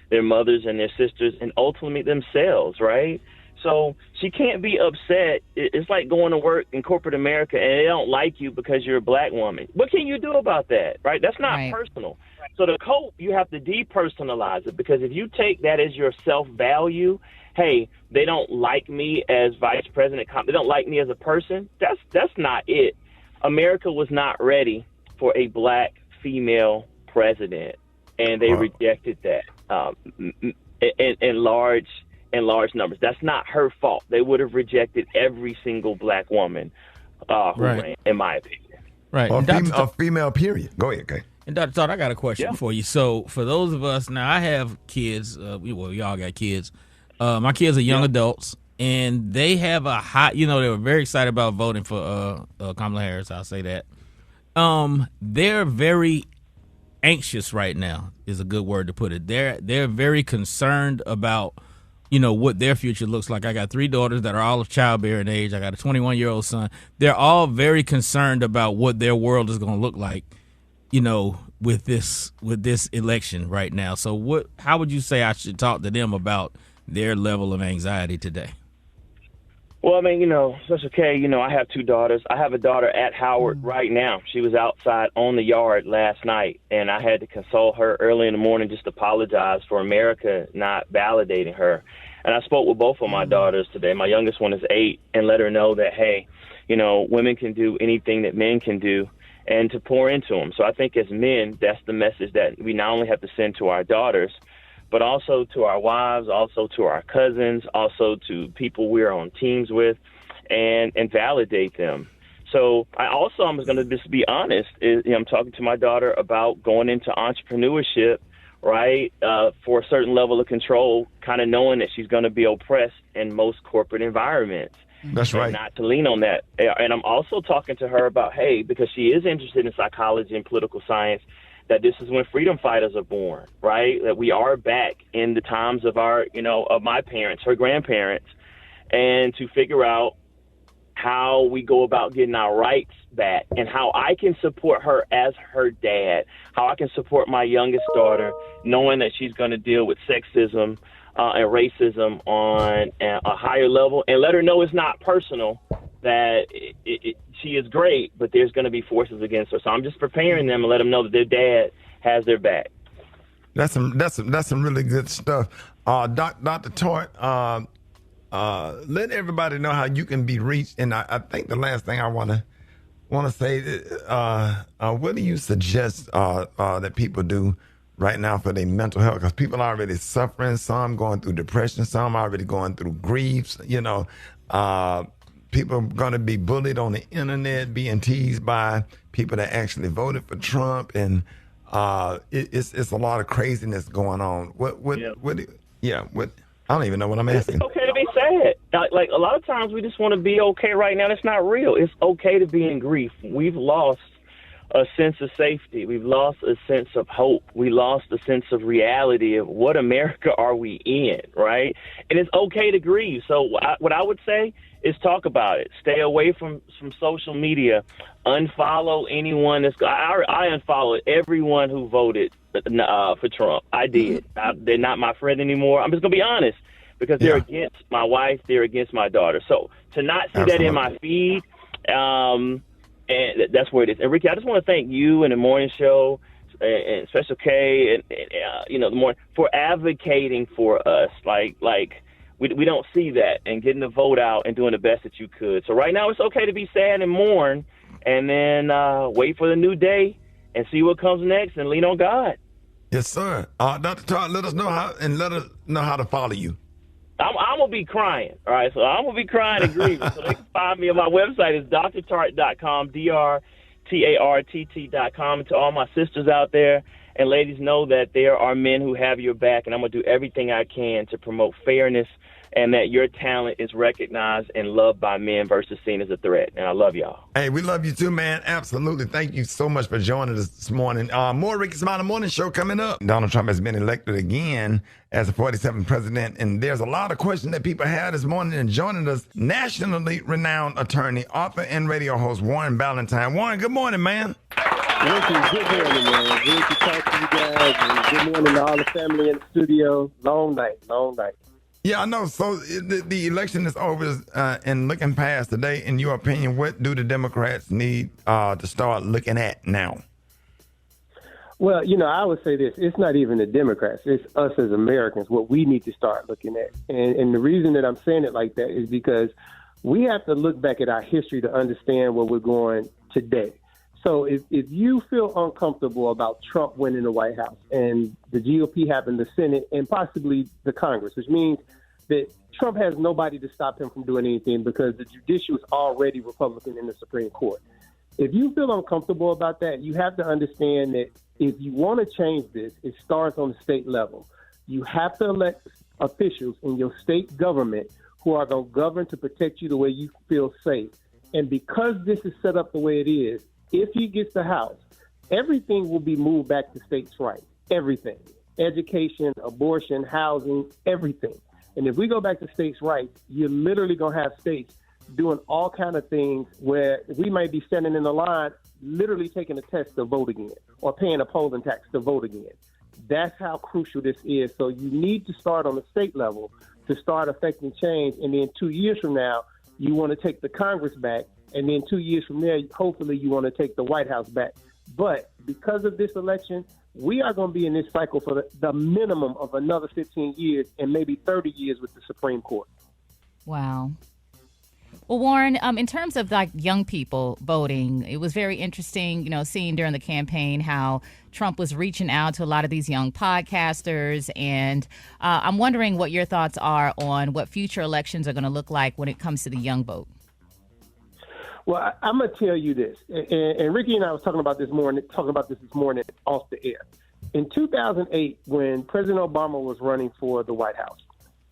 their mothers and their sisters and ultimately themselves, right? So she can't be upset. It's like going to work in corporate America and they don't like you because you're a black woman. What can you do about that, right? That's not personal. So to cope, you have to depersonalize it, because if you take that as your self-value, hey, they don't like me as vice president, they don't like me as a person, that's not it. America was not ready for a black female president, and they rejected that in large numbers. That's not her fault. They would have rejected every single black woman who ran, in my opinion. Right. Or a female, period. Go ahead, okay. And Dr. Tartt, I got a question for you. So for those of us, now I have kids, we all got kids. My kids are young adults, and they have a hot, they were very excited about voting for Kamala Harris, I'll say that. They're very anxious right now, is a good word to put it. They're very concerned about, what their future looks like. I got 3 daughters that are all of childbearing age. I got a 21-year-old son. They're all very concerned about what their world is going to look like, with this election right now. So how would you say I should talk to them about their level of anxiety today? Well, that's okay. I have 2 daughters. I have a daughter at Howard right now. She was outside on the yard last night, and I had to console her early in the morning, just apologize for America not validating her. And I spoke with both of my daughters today. My youngest one is 8, and let her know that, hey, women can do anything that men can do, and to pour into them. So I think as men, that's the message that we not only have to send to our daughters, but also to our wives, also to our cousins, also to people we're on teams with, and validate them. So I'm going to just be honest. I'm talking to my daughter about going into entrepreneurship, right, for a certain level of control, kind of knowing that she's going to be oppressed in most corporate environments. That's right. Not to lean on that. And I'm also talking to her about, hey, because she is interested in psychology and political science, that this is when freedom fighters are born, right? That we are back in the times of of my parents, her grandparents, and to figure out how we go about getting our rights back and how I can support her as her dad, how I can support my youngest daughter, knowing that she's going to deal with sexism and racism on a higher level, and let her know it's not personal, that she is great, but there's going to be forces against her. So I'm just preparing them and let them know that their dad has their back. That's some really good stuff. Dr. Tartt, let everybody know how you can be reached. And I think the last thing I want to say, what do you suggest that people do right now for their mental health? Because people are already suffering, some going through depression, some already going through griefs. People are going to be bullied on the internet, being teased by people that actually voted for Trump, and it's a lot of craziness going on. What? I don't even know what I'm asking. It's okay to be sad. Like a lot of times we just want to be okay right now. That's not real. It's okay to be in grief. We've lost a sense of safety. We've lost a sense of hope. We lost a sense of reality of what America are we in, right? And it's okay to grieve. So what I would say is talk about it. Stay away from social media. Unfollow anyone that's. I unfollowed everyone who voted for Trump. I did. They're not my friend anymore. I'm just gonna be honest, because they're against my wife. They're against my daughter. So to not see that in my feed, and that's where it is. And Ricky, I just want to thank you and the morning show, and Special K, and the morning, for advocating for us. We don't see that, and getting the vote out and doing the best that you could. So right now it's okay to be sad and mourn, and then wait for the new day and see what comes next and lean on God. Yes, sir. Dr. Tartt, let us know how to follow you. I'm going to be crying, all right? So I'm going to be crying and grieving. So they can find me on my website. It's drtartt.com, drtartt.com. And to all my sisters out there and ladies, know that there are men who have your back, and I'm going to do everything I can to promote fairness and that your talent is recognized and loved by men versus seen as a threat. And I love y'all. Hey, we love you too, man. Absolutely. Thank you so much for joining us this morning. More Rickey Smiley Morning Show coming up. Donald Trump has been elected again as the 47th president, and there's a lot of questions that people had this morning. And joining us, nationally renowned attorney, author, and radio host Warren Ballentine. Warren, good morning, man. Listen, good morning, man. Good to talk to you guys, and good morning to all the family in the studio. Long night. Yeah, I know. So the election is over, and looking past today, in your opinion, what do the Democrats need to start looking at now? Well, I would say this. It's not even the Democrats. It's us as Americans, what we need to start looking at. And the reason that I'm saying it like that is because we have to look back at our history to understand where we're going today. So if you feel uncomfortable about Trump winning the White House and the GOP having the Senate and possibly the Congress, which means that Trump has nobody to stop him from doing anything because the judicial is already Republican in the Supreme Court. If you feel uncomfortable about that, you have to understand that if you want to change this, it starts on the state level. You have to elect officials in your state government who are going to govern to protect you the way you feel safe. And because this is set up the way it is, if he gets the House, everything will be moved back to states' rights. Everything. Education, abortion, housing, everything. And if we go back to states' rights, you're literally going to have states doing all kind of things where we might be standing in the line, literally taking a test to vote again or paying a polling tax to vote again. That's how crucial this is. So you need to start on the state level to start affecting change. And then 2 years from now, you want to take the Congress back. And then 2 years from there, hopefully you want to take the White House back. But because of this election, we are going to be in this cycle for the minimum of another 15 years and maybe 30 years with the Supreme Court. Wow. Well, Warren, in terms of young people voting, it was very interesting, seeing during the campaign how Trump was reaching out to a lot of these young podcasters. And I'm wondering what your thoughts are on what future elections are going to look like when it comes to the young vote. Well, I'm going to tell you this, and Ricky and I was talking about this this morning off the air. In 2008, when President Obama was running for the White House,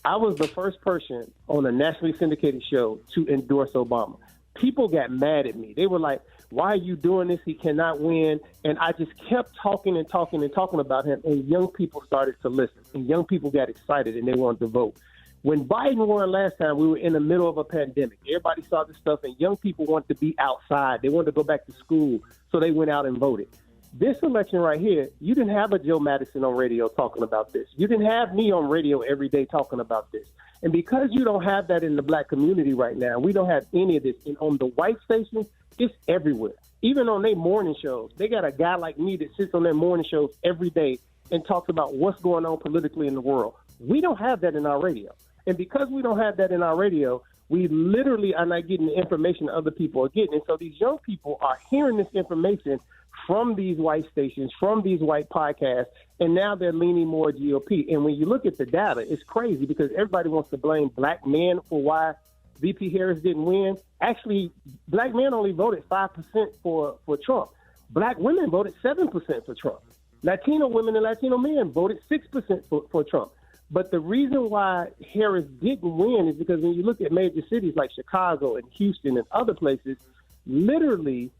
I was the first person on a nationally syndicated show to endorse Obama. people got mad at me. They were like, why are you doing this? He cannot win. And I just kept talking about him, and young people started to listen, and young people got excited, and they wanted to vote. When Biden won last time, we were in the middle of a pandemic. Everybody saw this stuff, and young people wanted to be outside. They wanted to go back to school, so they went out and voted. This election right here, you didn't have a Joe Madison on radio talking about this. You didn't have me on radio every day talking about this. And because you don't have that in the black community right now, we don't have any of this. And on the white stations, it's everywhere. Even on their morning shows, they got a guy like me that sits on their morning shows every day and talks about what's going on politically in the world. We don't have that in our radio. And because we don't have that in our radio, we literally are not getting the information other people are getting. And so these young people are hearing this information from these white stations, from these white podcasts, and now they're leaning more GOP. And when you look at the data, it's crazy because everybody wants to blame black men for why VP Harris didn't win. Actually, black men only voted 5% for Trump. Black women voted 7% for Trump. Latino women and Latino men voted 6% for Trump. But the reason why Harris didn't win is because when you look at major cities like Chicago and Houston and other places, literally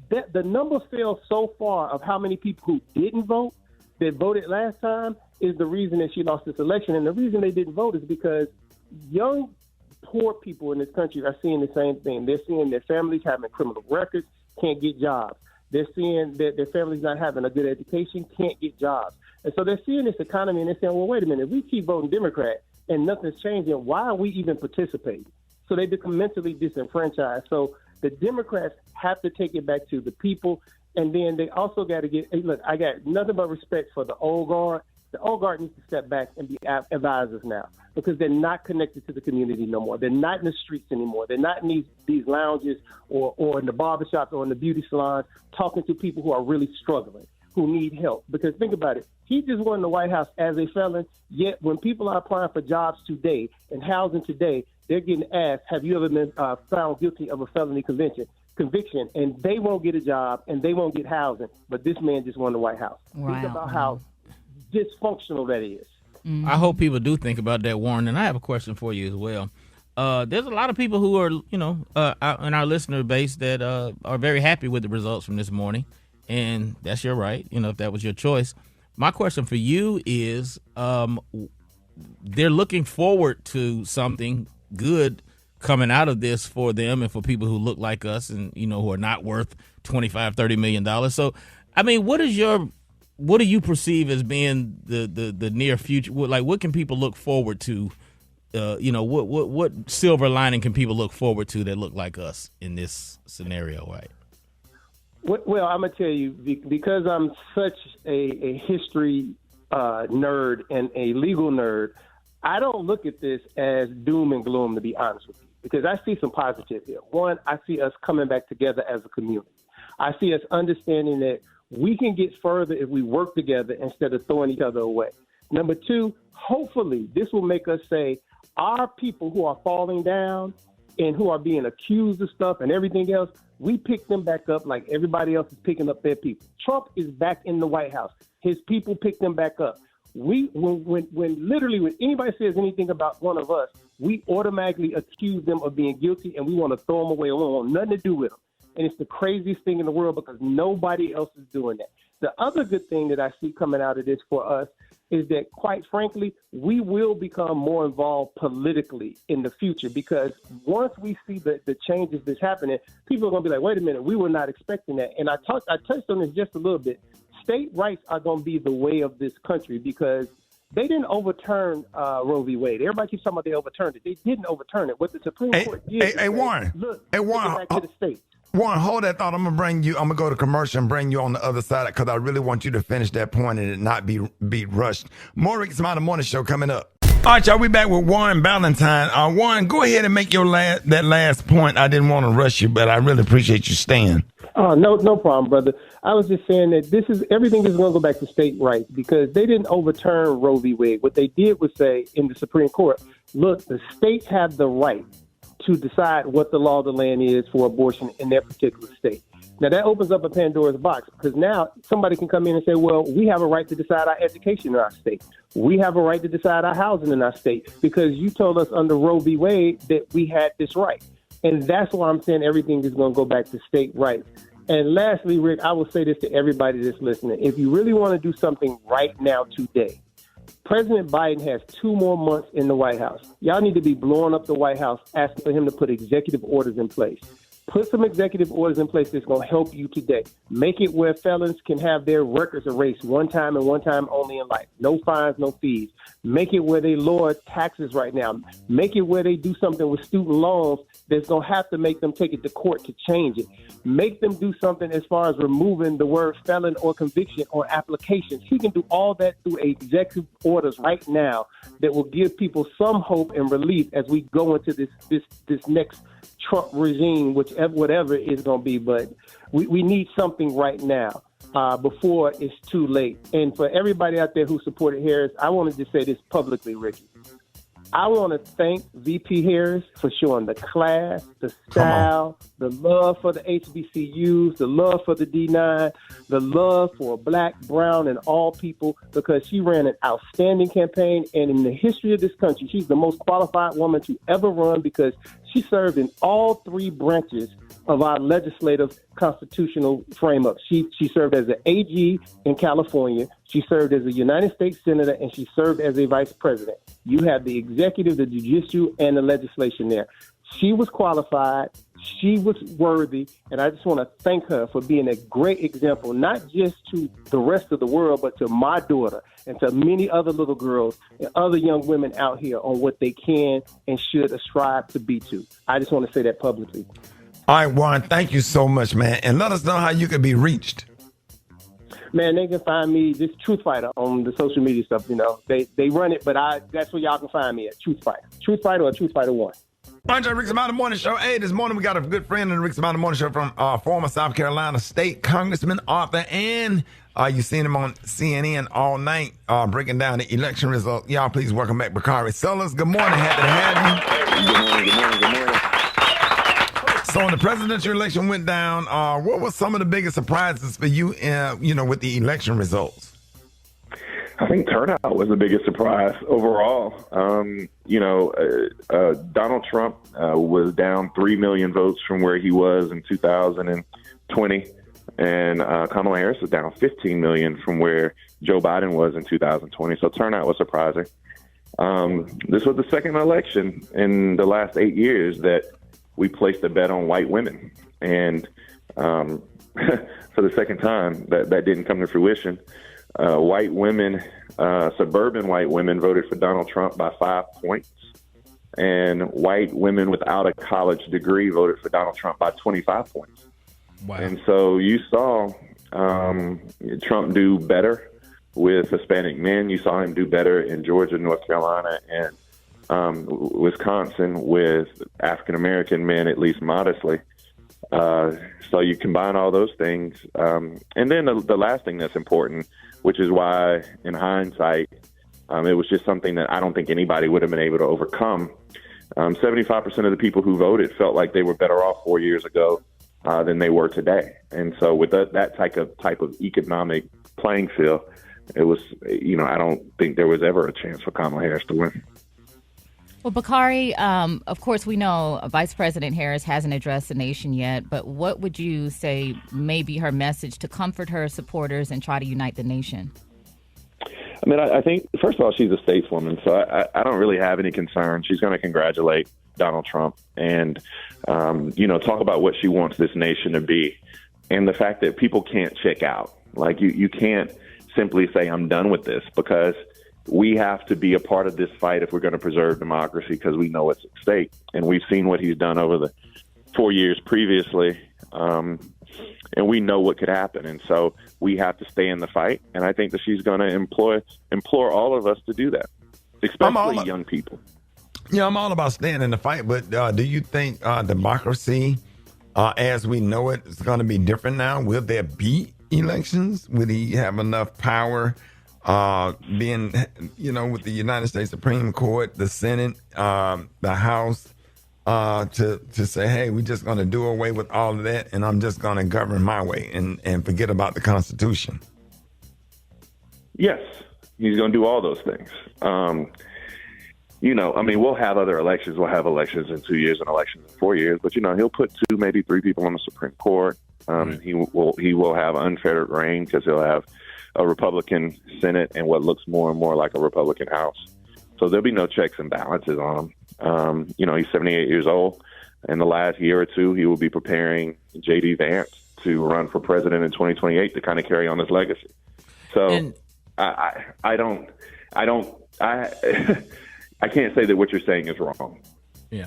the number fell so far of how many people who didn't vote that voted last time is the reason that she lost this election. And the reason they didn't vote is because young, poor people in this country are seeing the same thing. They're seeing their families having criminal records, can't get jobs. They're seeing that their families not having a good education, can't get jobs. And so they're seeing this economy and they're saying, well, wait a minute, if we keep voting Democrat and nothing's changing, why are we even participating? So they become mentally disenfranchised. So the Democrats have to take it back to the people. And then they also got to get, hey, look, I got nothing but respect for the old guard. The old guard needs to step back and be advisors now because they're not connected to the community no more. They're not in the streets anymore. They're not in these lounges or in the barbershops or in the beauty salons talking to people who are really struggling, who need help. Because think about it. He just won the White House as a felon, yet when people are applying for jobs today and housing today, they're getting asked, have you ever been found guilty of a felony conviction? And they won't get a job and they won't get housing. But this man just won the White House. Wow. Think about how dysfunctional that is. Mm-hmm. I hope people do think about that, Warren. And I have a question for you as well. There's a lot of people who are, in our listener base that are very happy with the results from this morning. And that's your right, if that was your choice. My question for you is they're looking forward to something good coming out of this for them and for people who look like us and, who are not worth $25-30 million. So, I mean, what do you perceive as being the near future? What can people look forward to? What silver lining can people look forward to that look like us in this scenario, right? Well, I'm going to tell you, because I'm such a history nerd and a legal nerd, I don't look at this as doom and gloom, to be honest with you, because I see some positive here. One, I see us coming back together as a community. I see us understanding that we can get further if we work together instead of throwing each other away. Number two, hopefully this will make us say our people who are falling down and who are being accused of stuff and everything else, we pick them back up like everybody else is picking up their people. Trump is back in the White House. His people pick them back up. When anybody says anything about one of us, we automatically accuse them of being guilty and we want to throw them away. We don't want nothing to do with them. And it's the craziest thing in the world because nobody else is doing that. The other good thing that I see coming out of this for us is that, quite frankly, we will become more involved politically in the future because once we see the changes that's happening, people are going to be like, wait a minute, we were not expecting that. And I touched on this just a little bit. State rights are going to be the way of this country because they didn't overturn Roe v. Wade. Everybody keeps talking about they overturned it. They didn't overturn it. What the Supreme Court did Warren. Back to the states. Warren, hold that thought. I'm going to go to commercial and bring you on the other side because I really want you to finish that point and it not be rushed. More Rickey Smiley Morning Show coming up. All right, y'all, we back with Warren Ballentine. Warren, go ahead and make your that last point. I didn't want to rush you, but I really appreciate you staying. Oh, no problem, brother. I was just saying that everything is going to go back to state rights because they didn't overturn Roe v. Wade. What they did was say in the Supreme Court, look, the states have the right to decide what the law of the land is for abortion in their particular state. Now, that opens up a Pandora's box because now somebody can come in and say, well, we have a right to decide our education in our state. We have a right to decide our housing in our state because you told us under Roe v. Wade that we had this right. And that's why I'm saying everything is going to go back to state rights. And lastly, Rick, I will say this to everybody that's listening. If you really want to do something right now today, President Biden has 2 more months in the White House. Y'all need to be blowing up the White House, asking for him to put executive orders in place. Put some executive orders in place that's going to help you today. Make it where felons can have their records erased one time and one time only in life. No fines, no fees. Make it where they lower taxes right now. Make it where they do something with student loans that's going to have to make them take it to court to change it. Make them do something as far as removing the word felon or conviction on applications. He can do all that through executive orders right now that will give people some hope and relief as we go into this next Trump regime, whatever it's going to be. But we need something right now before it's too late. And for everybody out there who supported Harris, I wanted to say this publicly, Ricky. I want to thank VP Harris for showing the class, the style, the love for the HBCUs, the love for the D9, the love for Black, brown, and all people, because she ran an outstanding campaign. And in the history of this country, she's the most qualified woman to ever run because she served in all 3 branches of our legislative constitutional framework. She served as an AG in California. She served as a United States Senator, and she served as a vice president. You have the executive, the judicial, and the legislation there. She was qualified. She was worthy, and I just want to thank her for being a great example, not just to the rest of the world, but to my daughter and to many other little girls and other young women out here on what they can and should strive to be to. I just want to say that publicly. All right, Warren, thank you so much, man. And let us know how you can be reached. Man, they can find me, this Truth Fighter, on the social media stuff. You know, they run it, but that's where y'all can find me at, Truth Fighter. Truth Fighter or Truth Fighter 1. Rickey Smiley Morning Show. Hey, this morning we got a good friend in the Rickey Smiley Morning Show from former South Carolina State Congressman, author, and you seen him on CNN all night breaking down the election results. Y'all, please welcome back Bakari. Sellers, good morning. Happy to have you. Good morning. So when the presidential election went down, what were some of the biggest surprises for you, with the election results? I think turnout was the biggest surprise overall. Donald Trump was down 3 million votes from where he was in 2020, and Kamala Harris was down 15 million from where Joe Biden was in 2020. So turnout was surprising. This was the second election in the last 8 years that we placed a bet on white women. And for the second time, that didn't come to fruition. White women, suburban white women voted for Donald Trump by 5 points. And white women without a college degree voted for Donald Trump by 25 points. Wow. And so you saw Trump do better with Hispanic men. You saw him do better in Georgia, North Carolina, and Wisconsin with African-American men, at least modestly. So you combine all those things. And then the last thing that's important, which is why in hindsight, it was just something that I don't think anybody would have been able to overcome. 75% of the people who voted felt like they were better off 4 years ago than they were today. And so with that type of economic playing field, it was, I don't think there was ever a chance for Kamala Harris to win. Well, Bakari, of course, we know Vice President Harris hasn't addressed the nation yet, but what would you say may be her message to comfort her supporters and try to unite the nation? I mean, I think, first of all, she's a stateswoman, so I don't really have any concern. She's going to congratulate Donald Trump and, talk about what she wants this nation to be. And the fact that people can't check out. Like, you can't simply say, I'm done with this, because we have to be a part of this fight if we're going to preserve democracy, because we know it's at stake. And we've seen what he's done over the 4 years previously, and we know what could happen. And so we have to stay in the fight. And I think that she's going to implore all of us to do that, especially young people. Yeah, I'm all about staying in the fight. But do you think democracy, as we know it, is going to be different now? Will there be elections? Will he have enough power? Being, with the United States Supreme Court, the Senate, the House, to say, hey, we're just going to do away with all of that, and I'm just going to govern my way and forget about the Constitution. Yes, he's going to do all those things. I mean, we'll have other elections. We'll have elections in 2 years and elections in 4 years. But, he'll put 2, maybe 3 people on the Supreme Court. He will have unfettered reign because he'll have a Republican Senate and what looks more and more like a Republican House. So there'll be no checks and balances on him. He's 78 years old. In the last year or two, he will be preparing J.D. Vance to run for president in 2028 to kind of carry on his legacy. So I can't say that what you're saying is wrong. Yeah.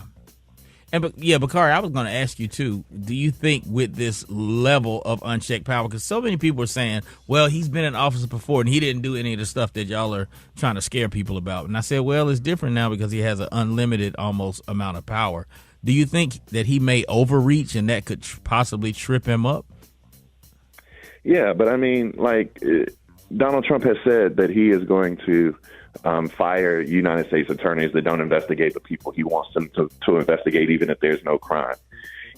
Bakari, I was going to ask you, too, do you think with this level of unchecked power, because so many people are saying, well, he's been in office before and he didn't do any of the stuff that y'all are trying to scare people about. And I said, well, it's different now because he has an unlimited almost amount of power. Do you think that he may overreach and that could possibly trip him up? Yeah, but I mean, Donald Trump has said that he is going to fire United States attorneys that don't investigate the people he wants them to investigate, even if there's no crime.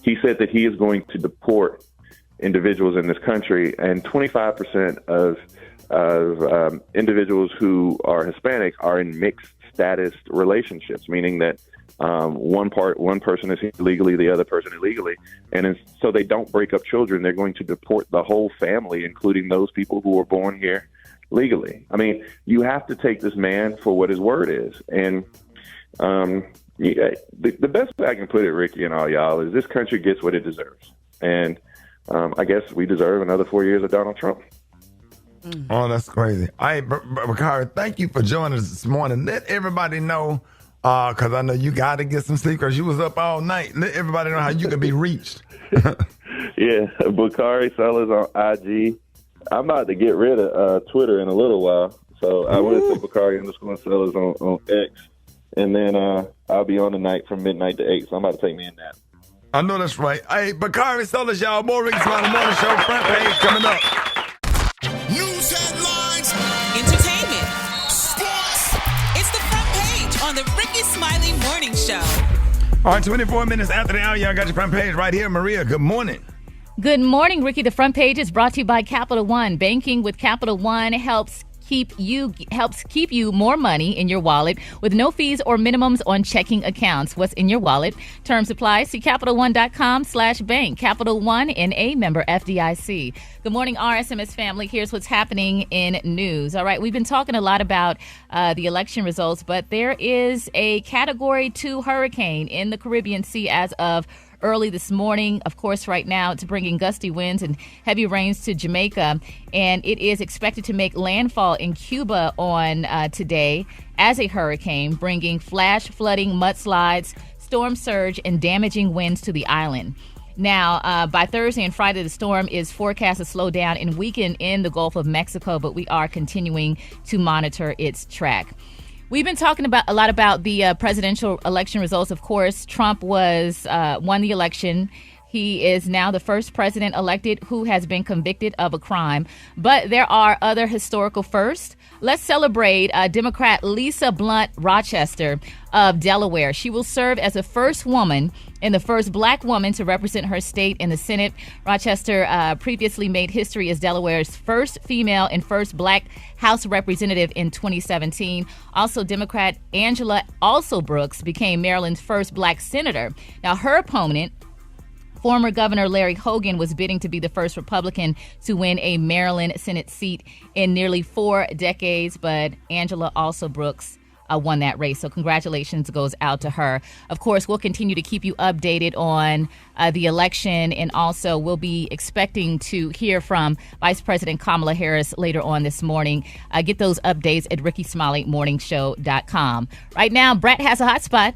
He said that he is going to deport individuals in this country, and 25% of individuals who are Hispanic are in mixed status relationships, meaning that one person is here legally, the other person illegally, and so they don't break up children. They're going to deport the whole family, including those people who were born here legally. I mean, you have to take this man for what his word is. And the best way I can put it, Ricky and all y'all, is this country gets what it deserves. And I guess we deserve another 4 years of Donald Trump. Oh, that's crazy. Bakari, thank you for joining us this morning. Let everybody know, because I know you got to get some sleep because you was up all night. Let everybody know how you can be reached. Yeah, Bakari Sellers on IG. I'm about to get rid of Twitter in a little while, so I went to Bakari_Sellers on X, and then I'll be on tonight from midnight to 8, so I'm about to take me a nap. I know that's right. Hey, Bakari Sellers, y'all, more Rickey Smiley Morning Show, front page coming up. News headlines, entertainment, sports. It's the front page on the Rickey Smiley Morning Show. All right, 24 minutes after the hour, y'all got your front page right here. Maria, good morning. Good morning, Ricky. The front page is brought to you by Capital One. Banking with Capital One helps keep you more money in your wallet with no fees or minimums on checking accounts. What's in your wallet? Terms apply. See CapitalOne.com/bank. Capital One, N.A., member FDIC. Good morning, RSMS family. Here's what's happening in news. All right, we've been talking a lot about the election results, but there is a Category 2 hurricane in the Caribbean Sea as of early this morning. Of course, right now it's bringing gusty winds and heavy rains to Jamaica, and it is expected to make landfall in Cuba on today as a hurricane, bringing flash flooding, mudslides, storm surge, and damaging winds to the island. Now, by Thursday and Friday, the storm is forecast to slow down and weaken in the Gulf of Mexico, but we are continuing to monitor its track. We've been talking a lot about the presidential election results. Of course, Trump won the election. He is now the first president elected who has been convicted of a crime. But there are other historical firsts. Let's celebrate Democrat Lisa Blunt Rochester of Delaware. She will serve as the first woman and the first black woman to represent her state in the Senate. Rochester previously made history as Delaware's first female and first black House representative in 2017. Also, Democrat Angela Brooks became Maryland's first black senator. Now, her opponent, former Governor Larry Hogan, was bidding to be the first Republican to win a Maryland Senate seat in nearly 4 decades, but Angela Brooks won that race. So congratulations goes out to her. Of course, we'll continue to keep you updated on the election, and also we'll be expecting to hear from Vice President Kamala Harris later on this morning. Get those updates at RickeySmileyMorningShow.com. Right now, Brat has a hot spot.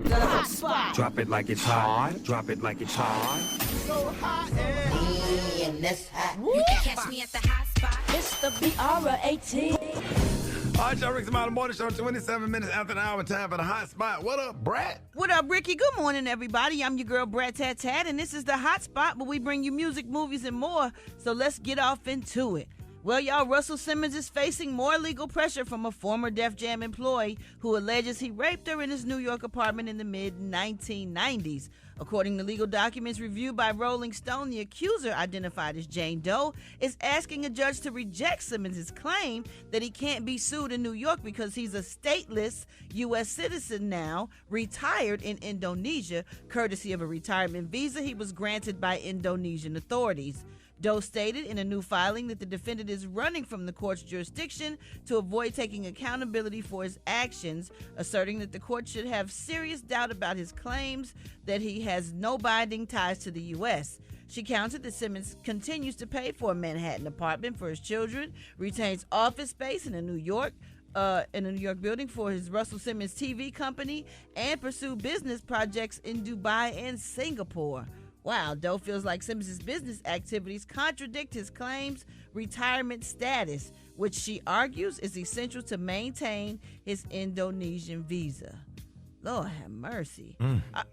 The hot spot. Drop it like it's hot. Drop it like it's hot. So hot and that's hot. You can catch me at the hot spot. It's the BR18. All right, y'all, Rickey Smiley Morning Show, 27 minutes after the hour, time for the hot spot. What up, Brat? What up, Ricky? Good morning, everybody. I'm your girl, Brat Tat Tat, and this is the hot spot where we bring you music, movies, and more. So let's get off into it. Well, y'all, Russell Simmons is facing more legal pressure from a former Def Jam employee who alleges he raped her in his New York apartment in the mid-1990s. According to legal documents reviewed by Rolling Stone, the accuser, identified as Jane Doe, is asking a judge to reject Simmons' claim that he can't be sued in New York because he's a stateless U.S. citizen now, retired in Indonesia, courtesy of a retirement visa he was granted by Indonesian authorities. Doe stated in a new filing that the defendant is running from the court's jurisdiction to avoid taking accountability for his actions, asserting that the court should have serious doubt about his claims that he has no binding ties to the U.S. She countered that Simmons continues to pay for a Manhattan apartment for his children, retains office space in a New York building for his Russell Simmons TV company, and pursue business projects in Dubai and Singapore. Wow, Doe feels like Simmons' business activities contradict his claims retirement status, which she argues is essential to maintain his Indonesian visa. Lord have mercy.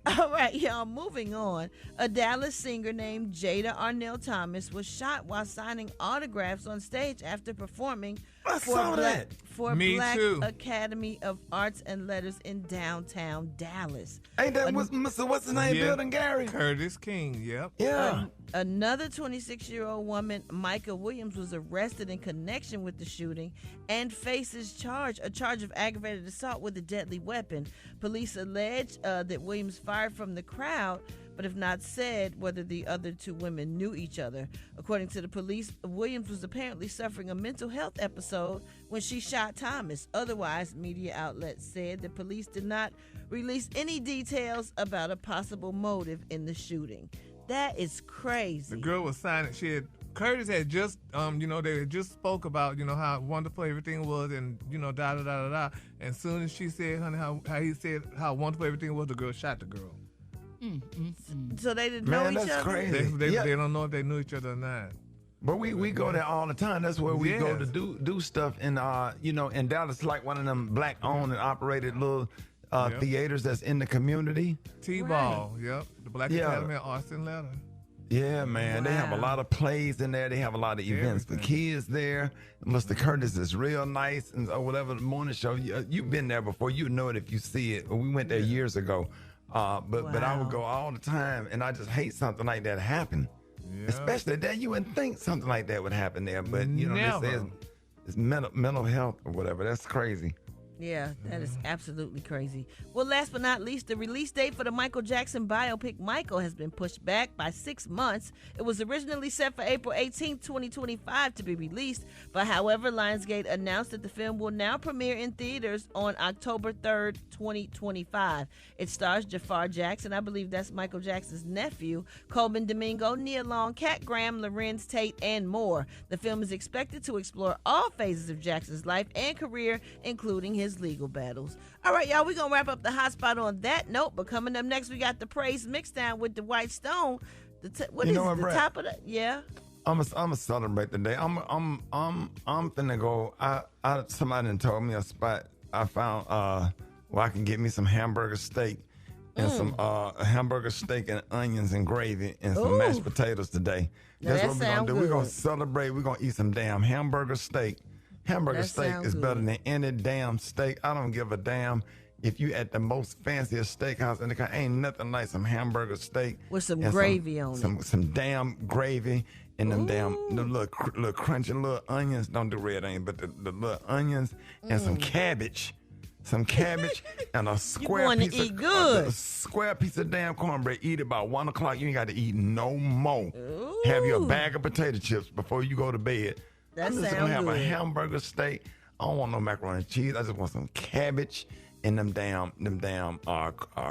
All right, y'all, moving on. A Dallas singer named Jada Arnell Thomas was shot while signing autographs on stage after performing for Black Academy of Arts and Letters in downtown Dallas. Ain't that what's his name building, Gary? Curtis King, yep. Yeah. Another 26-year-old woman, Micah Williams, was arrested in connection with the shooting and faces a charge of aggravated assault with a deadly weapon. Police allege that Williams fired from the crowd, but have not said whether the other two women knew each other. According to the police, Williams was apparently suffering a mental health episode when she shot Thomas. Otherwise, media outlets said the police did not release any details about a possible motive in the shooting. That is crazy. The girl was signing. Curtis had just, they had just spoke about, how wonderful everything was, and da. And soon as she said, honey, how he said how wonderful everything was, the girl shot the girl. So they didn't know each other? That's crazy. They don't know if they knew each other or not. But we go there all the time. That's where we go to do stuff. And in Dallas, like one of them black owned and operated little theaters that's in the community. T-Ball, yep. The Black Academy of Arts and Letters. Yeah, man. Wow. They have a lot of plays in there. They have a lot of events for kids there. Mr. Curtis is real nice, and or whatever the morning show. You've been there before. You know it if you see it. We went there years ago. But I would go all the time, and I just hate something like that happen. Yeah. Especially that you wouldn't think something like that would happen there. But, they say it's mental health or whatever. That's crazy. Yeah, that is absolutely crazy. Well, last but not least, the release date for the Michael Jackson biopic Michael has been pushed back by 6 months. It was originally set for April 18, 2025 to be released, but however, Lionsgate announced that the film will now premiere in theaters on October 3rd, 2025. It stars Jafar Jackson, I believe that's Michael Jackson's nephew, Coleman Domingo, Nia Long, Cat Graham, Lorenz Tate, and more. The film is expected to explore all phases of Jackson's life and career, including his legal battles. All right, y'all, we're going to wrap up the hot spot on that note, but coming up next, we got the Praise Mixdown with the White Stone. Top of the, yeah? I'm gonna celebrate today. I'm finna go. Somebody done told me a spot I found where I can get me some hamburger steak and some hamburger steak and onions and gravy and some mashed potatoes today. That's what we're gonna do. We're gonna celebrate. We're gonna eat some damn hamburger steak. Hamburger steak is better than any damn steak. I don't give a damn if you at the most fanciest steakhouse in the country. Ain't nothing like some hamburger steak with some gravy on it. Some damn gravy and them little crunchy little onions. Don't do red onion, but the little onions and some cabbage. Some cabbage and a square piece of damn cornbread. Eat it by 1 o'clock. You ain't got to eat no more. Ooh. Have your bag of potato chips before you go to bed. I'm just gonna have a hamburger steak. I don't want no macaroni and cheese. I just want some cabbage and them damn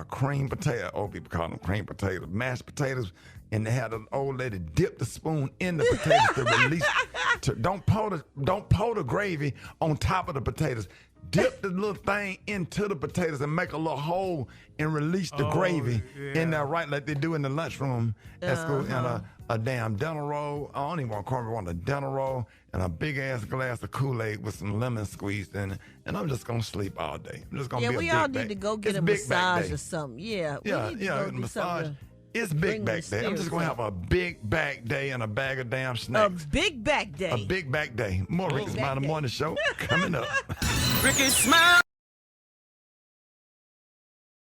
cream potato. Old people call them cream potatoes, mashed potatoes, and they had an old lady dip the spoon in the potatoes to release. Don't pour the gravy on top of the potatoes. Dip the little thing into the potatoes and make a little hole and release the gravy in there, right, like they do in the lunchroom at school. And a damn dinner roll. I don't even want cornbread. I want a dinner roll and a big ass glass of Kool-Aid with some lemon squeezed in it. And I'm just gonna sleep all day. I'm just gonna be we all need to go get a massage or something. Yeah, massage. It's big back day. I'm just gonna have a big back day and a bag of damn snacks. A big back day. A big back day. More Rickey Smiley Morning Show coming up. Rickey Smiley.